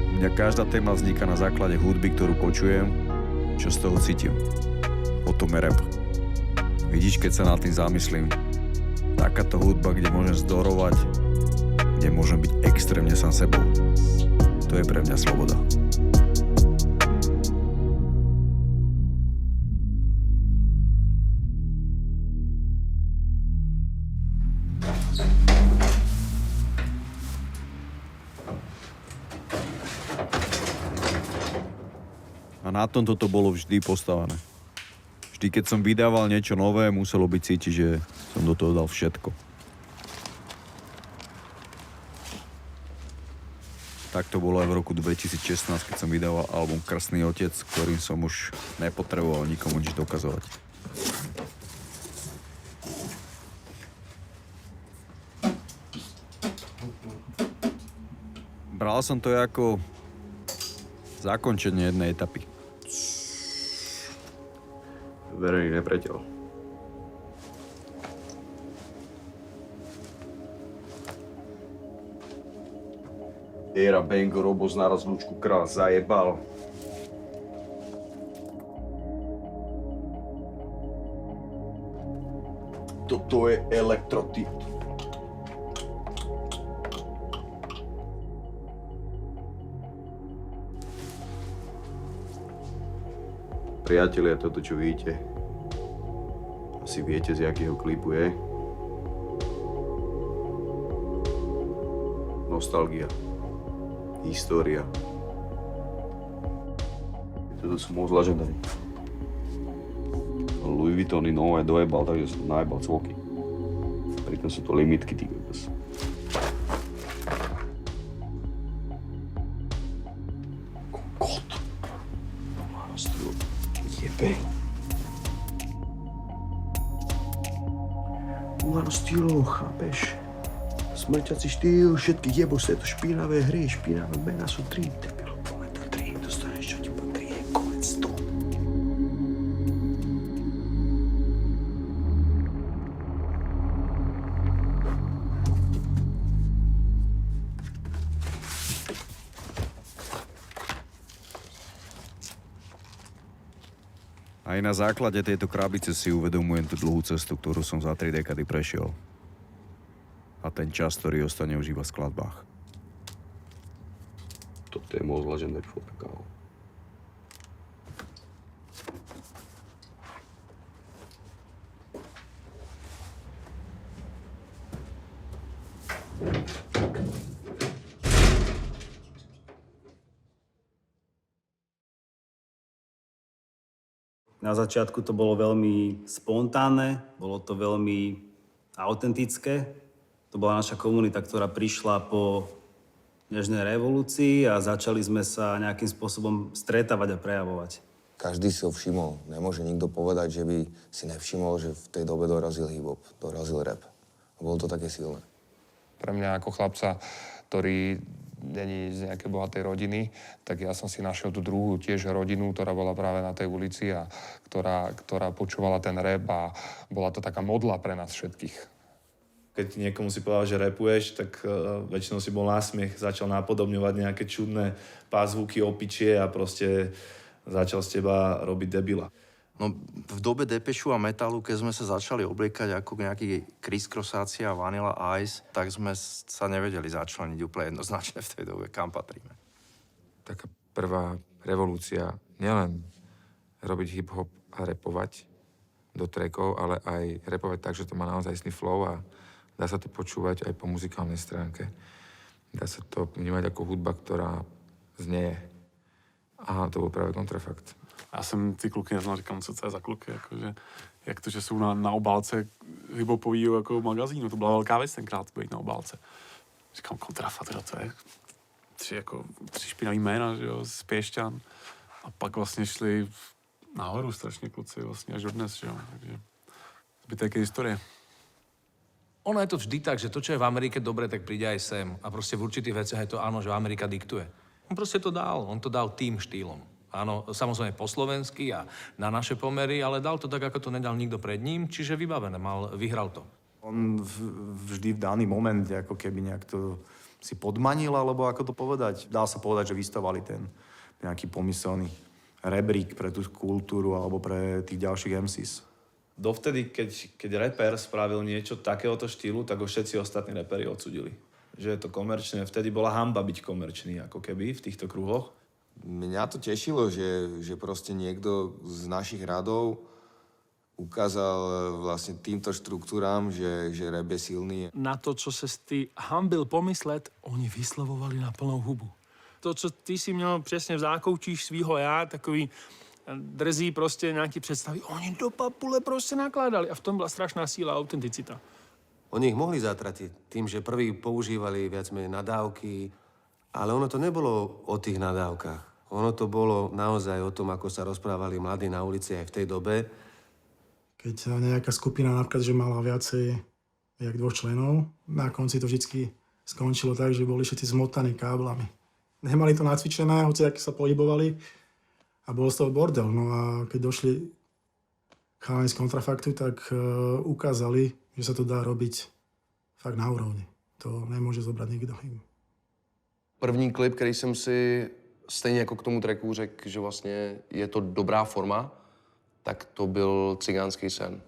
U mňa každá téma vzniká na základe hudby, ktorú počujem, čo z toho cítim. O tom je rap. Vidíš, keď sa nad tým zamyslím, takáto hudba, kde môžem zdorovať, kde môžem byť extrémne sám sebou, to je pre mňa sloboda. A na tomto to bolo vždy postavené. Vždy, keď som vydával niečo nové, muselo byť cítiť, že som do toho dal všetko. Tak to bolo aj v roku 2016, keď som vydával album Krstný otec, ktorým som už nepotreboval nikomu nič dokazovať. Bral som to ako zakončenie jednej etapy. Verejný nepriateľ. Éra Bango, Roboz na rozlúčku, král zajebal. Toto je elektrotyp. Priatelia, toto, čo vidíte, asi viete, z jakého klipu je. Nostalgia. História. Toto som moc legendary. Louis Vuittony nové dojebal, takže som najebal cvoky. Pritom sú to limitky, ty kokos. jebe. Málo štýlov, chápeš? Smrťací štýl, všetky jebo sa to špinavé hry, špinavé mená sú 3. Debilu, poďme to 3, dostaneš, čo ti patrí, je konec to. Aj na základe tejto krabice si uvedomujem tú dlhú cestu, ktorú som za 3 dekady prešiel. A ten čas, ktorý ostane už iba v skladbách. Toto je most legendary foto, kámo. Na začiatku to bolo veľmi spontánne, bolo to veľmi autentické. To bola naša komunita, ktorá prišla po nežnej revolúcii a začali sme sa nejakým spôsobom stretávať a prejavovať. Každý si ho všimol. Nemôže nikto povedať, že by si nevšimol, že v tej dobe dorazil hip-hop, dorazil rap. A bolo to také silné. Pre mňa ako chlapca, ktorý není z nejakej bohatej rodiny, tak ja som si našiel tú druhú tiež rodinu, ktorá bola práve na tej ulici a ktorá počúvala ten rap a bola to taká modla pre nás všetkých. Keď niekomu si povedal, že rapuješ, tak väčšinou si bol násmiech, začal napodobňovať nejaké čudné pázvuky, opičie a proste začal z teba robiť debila. No, v dobe Depešu a metalu, keď sme sa začali obliekať ako nejaký Chris Crossáci a Vanilla Ice, tak sme sa nevedeli začleniť úplne jednoznačne v tej dobe, kam patríme. Taká prvá revolúcia, nielen robiť hip-hop a repovať do trackov, ale aj repovať tak, že to má naozajstný flow a dá sa to počúvať aj po muzikálnej stránke. Dá sa to vnímať ako hudba, ktorá znieje. A to bol práve Kontrafakt. Já jsem ty kluky neznal, říkám, co to je za kluky, jakože, jak to, že jsou na obálce hiphopovýho jako magazínu, to byla velká věc tenkrát být na obálce. Říkám, Kontrafakt, to je tři špinavý jména, že jo, z Piešťan. A pak vlastně šli nahoru strašně kluci, vlastně až do dnes, že jo, takže zbytek je historie. Ono je to vždy tak, že to, čo je v Amerike dobre, tak príde aj sem. A proste v určitých veciach je to áno, že Amerika diktuje. On proste to dal, on to dal tým štýlom. Áno, samozrejme po slovensky a na naše pomery, ale dal to tak, ako to nedal nikto pred ním, čiže vybavené, vyhral to. On vždy v daný moment, ako keby nejak to si podmanil, alebo ako to povedať, dá sa povedať, že vystavali ten nejaký pomyselný rebrík pre tú kultúru alebo pre tých ďalších MCs. Dovtedy, keď rapper spravil niečo takéhoto štýlu, tak ho všetci ostatní raperi odsudili. Že je to komerčné. Vtedy bola hanba byť komerčný, ako keby, v týchto kruhoch. Mňa to tešilo, že proste niekto z našich radov ukázal vlastne týmto štruktúram, že rap je silný. Na to, čo sa ty hambil pomyslet, oni vyslovovali na plnou hubu. To, co ty si měl přesně v zákoučích svýho já, takový drzí prostě nějaký představy, oni do papule prostě nakládali a v tom byla strašná síla a autenticita. Oni ich mohli zatratiť tým, že prví používali viac menej nadávky, ale ono to nebolo o tých nadávkach. Ono to bolo naozaj o tom, ako sa rozprávali mladí na ulici aj v tej dobe. Keď nejaká skupina napríklad, že mala viacej jak 2 členov, na konci to vždycky skončilo tak, že boli všetci zmotaní káblami. Nemali to nacvičené, hoci aký sa pohybovali a bol z toho bordel. No a keď došli chalani z Kontrafaktu, tak ukázali, že sa to dá robiť fakt na úrovni. To nemôže zobrať nikdo im. První klip, který jsem si stejně jako k tomu tracku řekl, že vlastně je to dobrá forma, tak to byl Cigánský sen.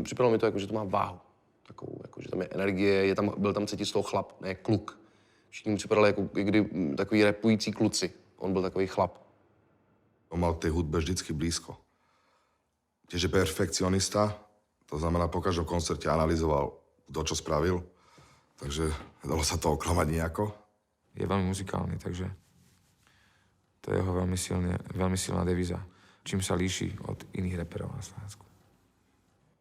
Připadalo mi to, jako, že to má váhu. Takovou, jako, že tam je energie, byl tam cítit z toho chlap, ne kluk. Všichni mi připadali jako kdy takový rapující kluci. On byl takový chlap. On mal k tej hudbe vždycky blízko. Tiež je perfekcionista, to znamená, po každom koncerte analyzoval, kto čo spravil. Takže nedalo sa to oklamať nejako. Je veľmi muzikálny, takže to je jeho veľmi silná devíza. Čím sa líši od iných reperov na Slovensku.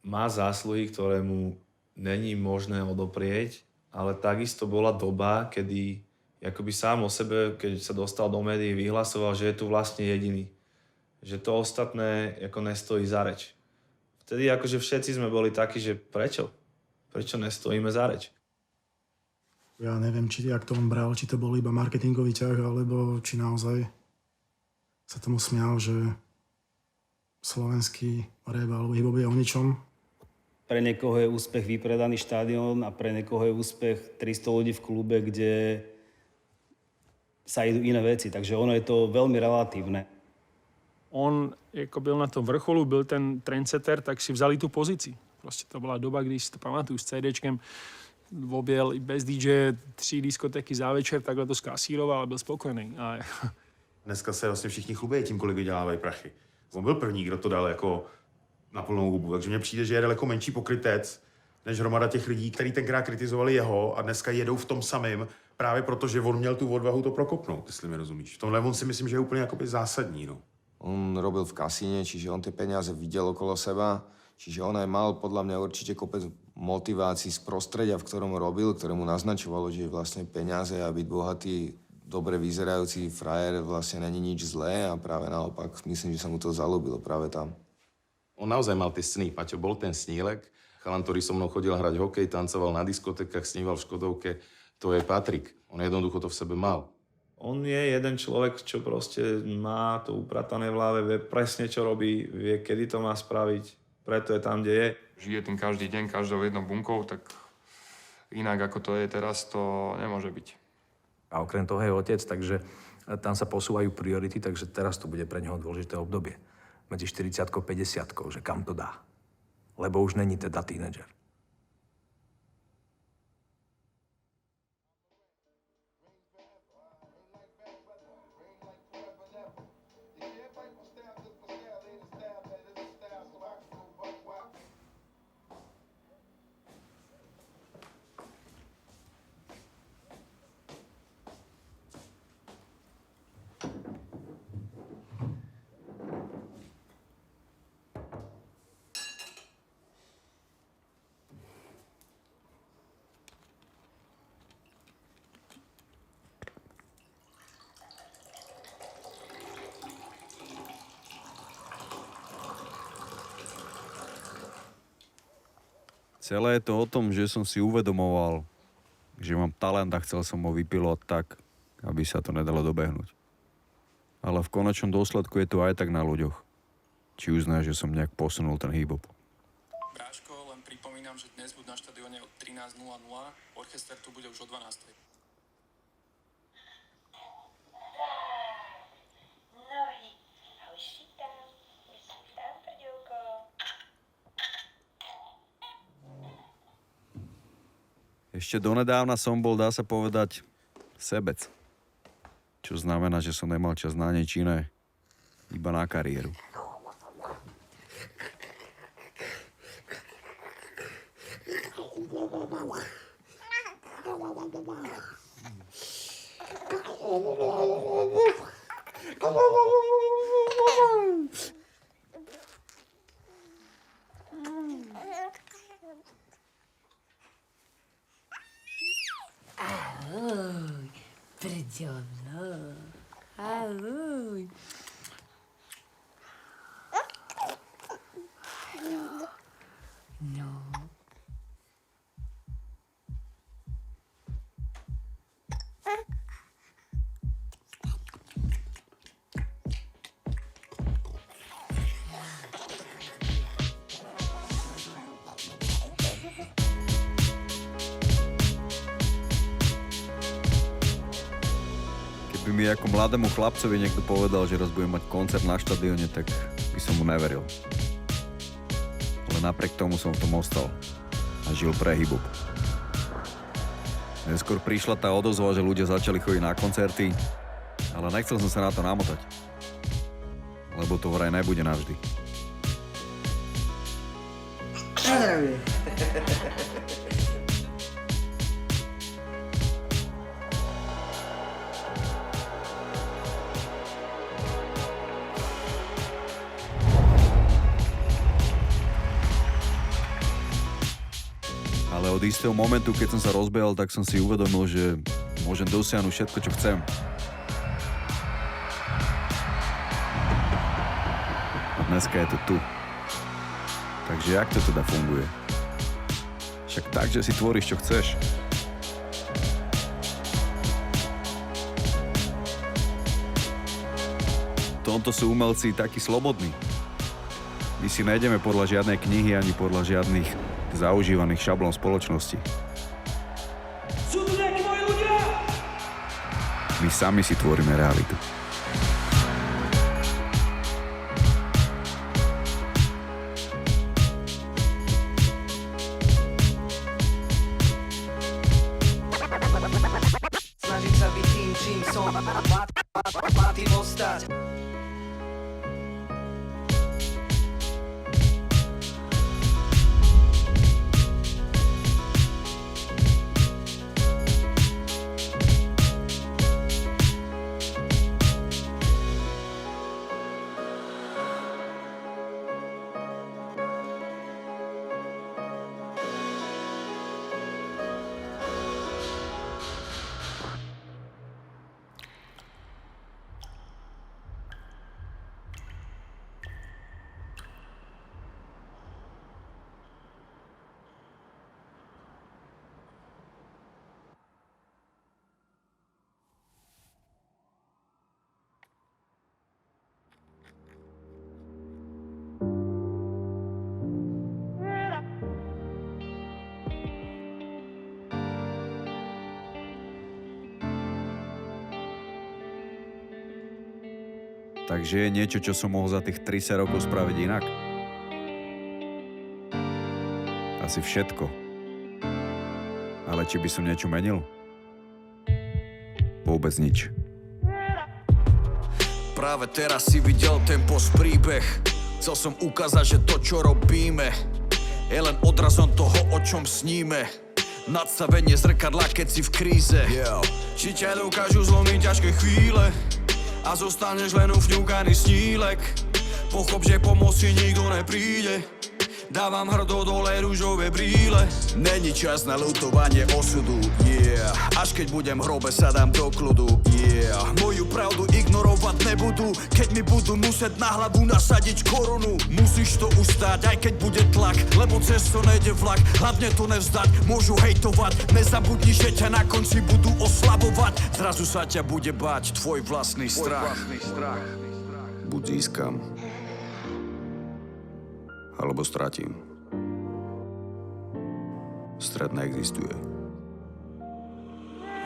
Má zásluhy, ktoré mu není možné odoprieť, ale takisto bola doba, kedy akoby sám o sebe, keď sa dostal do médií, vyhlasoval, že je tu vlastne jediný. že to ostatné ako nestojí za reč. Vtedy akože všetci sme boli takí, že prečo? Prečo nestojíme za reč? Ja neviem, jak to on bral, či to bol iba marketingový ťah, alebo či naozaj sa tomu smial, že slovenský rap alebo hip-hop je o ničom. Pre niekoho je úspech vypredaný štadión a pre niekoho je úspech 300 ľudí v klube, kde sa idú iné veci. Takže ono je to veľmi relatívne. On, ako byl na tom vrcholu, byl ten trendsetter, tak si vzali tu pozici. Prostě to byla doba, když si to pamatuju s CDčkem, objel i bez DJ 3 diskotéky za večer, takhle to skasíroval a byl spokojený. A... Dneska se vlastně všichni chlubí tím, kolik vydělávají prachy. On byl první, kdo to dal jako na plnou hubu, takže mně přijde, že je daleko menší pokrytec, než hromada těch lidí, kteří tenkrát kritizovali jeho a dneska jedou v tom samém, právě proto, že on měl tu odvahu to prokopnout, jestli mi rozumíš. V tomhle on si myslím, že je úplně jakoby zásadní. No. On robil v kasíne, čiže on tie peniaze videl okolo seba, čiže on aj mal podľa mňa určite kopec motivácií z prostredia, v ktorom robil, ktoré mu naznačovalo, že vlastne peniaze a byť bohatý, dobre vyzerajúci frajer vlastne není nič zlé a práve naopak myslím, že sa mu to zalúbilo práve tam. On naozaj mal tie sny. Paťo bol ten snílek. Chalan, ktorý so mnou chodil hrať hokej, tancoval na diskotékach, sníval v Škodovke. To je Patrik. On jednoducho to v sebe mal. On je jeden človek, čo proste má to upratané v hlave, vie presne, čo robí, vie, kedy to má spraviť, preto je tam, kde je. Žije tým každý deň, každou jednou bunkou, tak inak ako to je teraz, to nemôže byť. A okrem toho je otec, takže tam sa posúvajú priority, takže teraz to bude pre neho dôležité obdobie. Medzi 40 a 50, že kam to dá. Lebo už není teda tínedžer. Celé je to o tom, že som si uvedomoval, že mám talent a chcel som ho vypilovať tak, aby sa to nedalo dobehnúť. Ale v konečnom dôsledku je to aj tak na ľuďoch. Či uznáš, že som nejak posunul ten hip-hop. Bráško, len pripomínam, že dnes budú na štadióne od 13:00, orchester tu bude už o 12:00. Ešte donedávna som bol, dá sa povedať, sebec. Čo znamená, že som nemal čas na nič iné, iba na kariéru. Ahoj, prďovno. Ahoj. No. Keby mi ako mladému chlapcovi niekto povedal, že raz budem mať koncert na štadióne, tak by som mu neveril. Ale napriek tomu som v tom ostal a žil pre hip-hop. Neskôr prišla tá odozva, že ľudia začali chodiť na koncerty, ale nechcel som sa na to namotať. Lebo to vraj nebude navždy. Ale od istého momentu, keď som sa rozbehol, tak som si uvedomil, že môžem dosiahnuť všetko, čo chcem. dneska je to tu. Takže jak to teda funguje? Však tak, že si tvoríš, čo chceš. V tomto sú umelci takí slobodní. My si nejdeme podľa žiadnej knihy ani podľa žiadnych zaužívaných šablón spoločnosti. Sú tu nejakí moji ľudia? My sami si tvoríme realitu. Snažím sa byť tým, čím som. Má tým ostať. Takže je niečo, čo som mohol za tých 30 rokov spraviť inak? Asi všetko. Ale či by som niečo menil? Vôbec nič. Práve teraz si videl ten post príbeh. Chcel som ukázať, že to, čo robíme, je len odrazom toho, o čom sníme. Nadstavenie zrkadla, keď si v kríze. Či ťa dokážu zlomiť ťažké chvíle a zostaneš len ufňukaný snílek. Pochop, že pomoc si nikto nepríde. Dávam hrdo dole ružové brýle. Není čas na ľutovanie osudu, yeah. Až keď budem v hrobe, sa dám do kľudu, yeah. Moju pravdu ignorovať nebudú, keď mi budú musieť na hlavu nasadiť korunu. Musíš to ustáť, aj keď bude tlak, lebo cez to nejde vlak. Hlavne to nevzdať, môžu hejtovať. Nezabudni, že ťa na konci budú oslabovať. Zrazu sa ťa bude báť tvoj vlastný strach. Buď získam, alebo stratím. Stred neexistuje.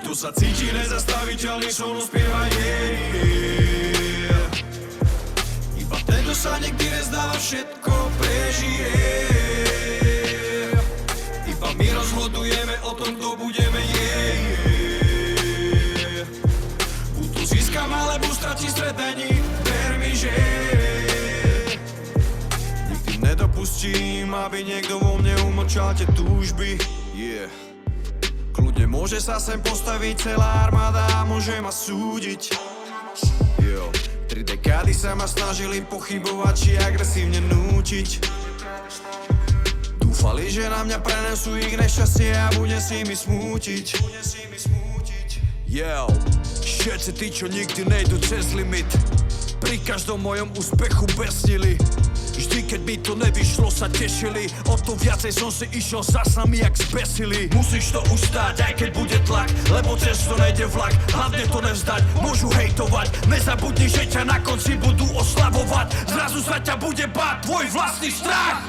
Tu sa cíti nezastaviteľný, so mnou spieva, yeah. Iba tento sa nikdy nezdáva, všetko prežije. Iba my rozhodujeme o tom, kto budeme, yeah. Buď tu získam, alebo stratím, stred není, ver mi, že nedopustím, aby niekto vo mne umlčal tie túžby, yeah. Kľudne môže sa sem postaviť celá armáda a môže ma súdiť, yo. 3 dekády sa ma snažili pochybovať či agresívne nútiť. Dúfali, že na mňa prenesú ich nešťastie a bude si mi smútiť, yo. Všetci tí, čo nikdy nejdu cez limit, pri každom mojom úspechu besnili. Vždy, keď mi to nevyšlo, sa tešili. O to viacej som si išiel za sami, jak zbesili. Musíš to ustáť, aj keď bude tlak, lebo cez to nejde vlak. Hlavne to nevzdať, môžu hejtovať. Nezabudni, že ťa na konci budú oslavovať. Zrazu sa ťa bude báť tvoj vlastný strach.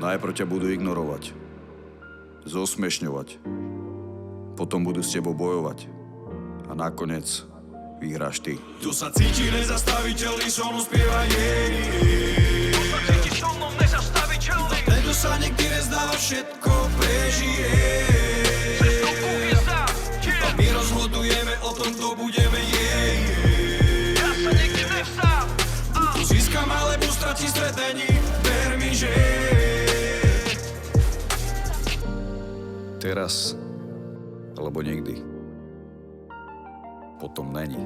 Najprv ťa budú ignorovať, zosmiešňovať, potom budú s tebou bojovať a nakoniec vyhráš ty. Tu sa cíti nezastaviteľný, so mnou spieva, yeah. Tu sa cíti so mnou nezastaviteľný. Tento sa nikdy nezdáva, všetko prežije. Cestou povie sa, yeah. My rozhodujeme o tom, kto budeme, yeah. Ja sa nikdy nevzdám. Buď tu získam, alebo stratím, stred není, ver mi, že Teraz alebo nikdy. Potom není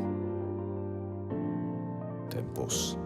ten boss.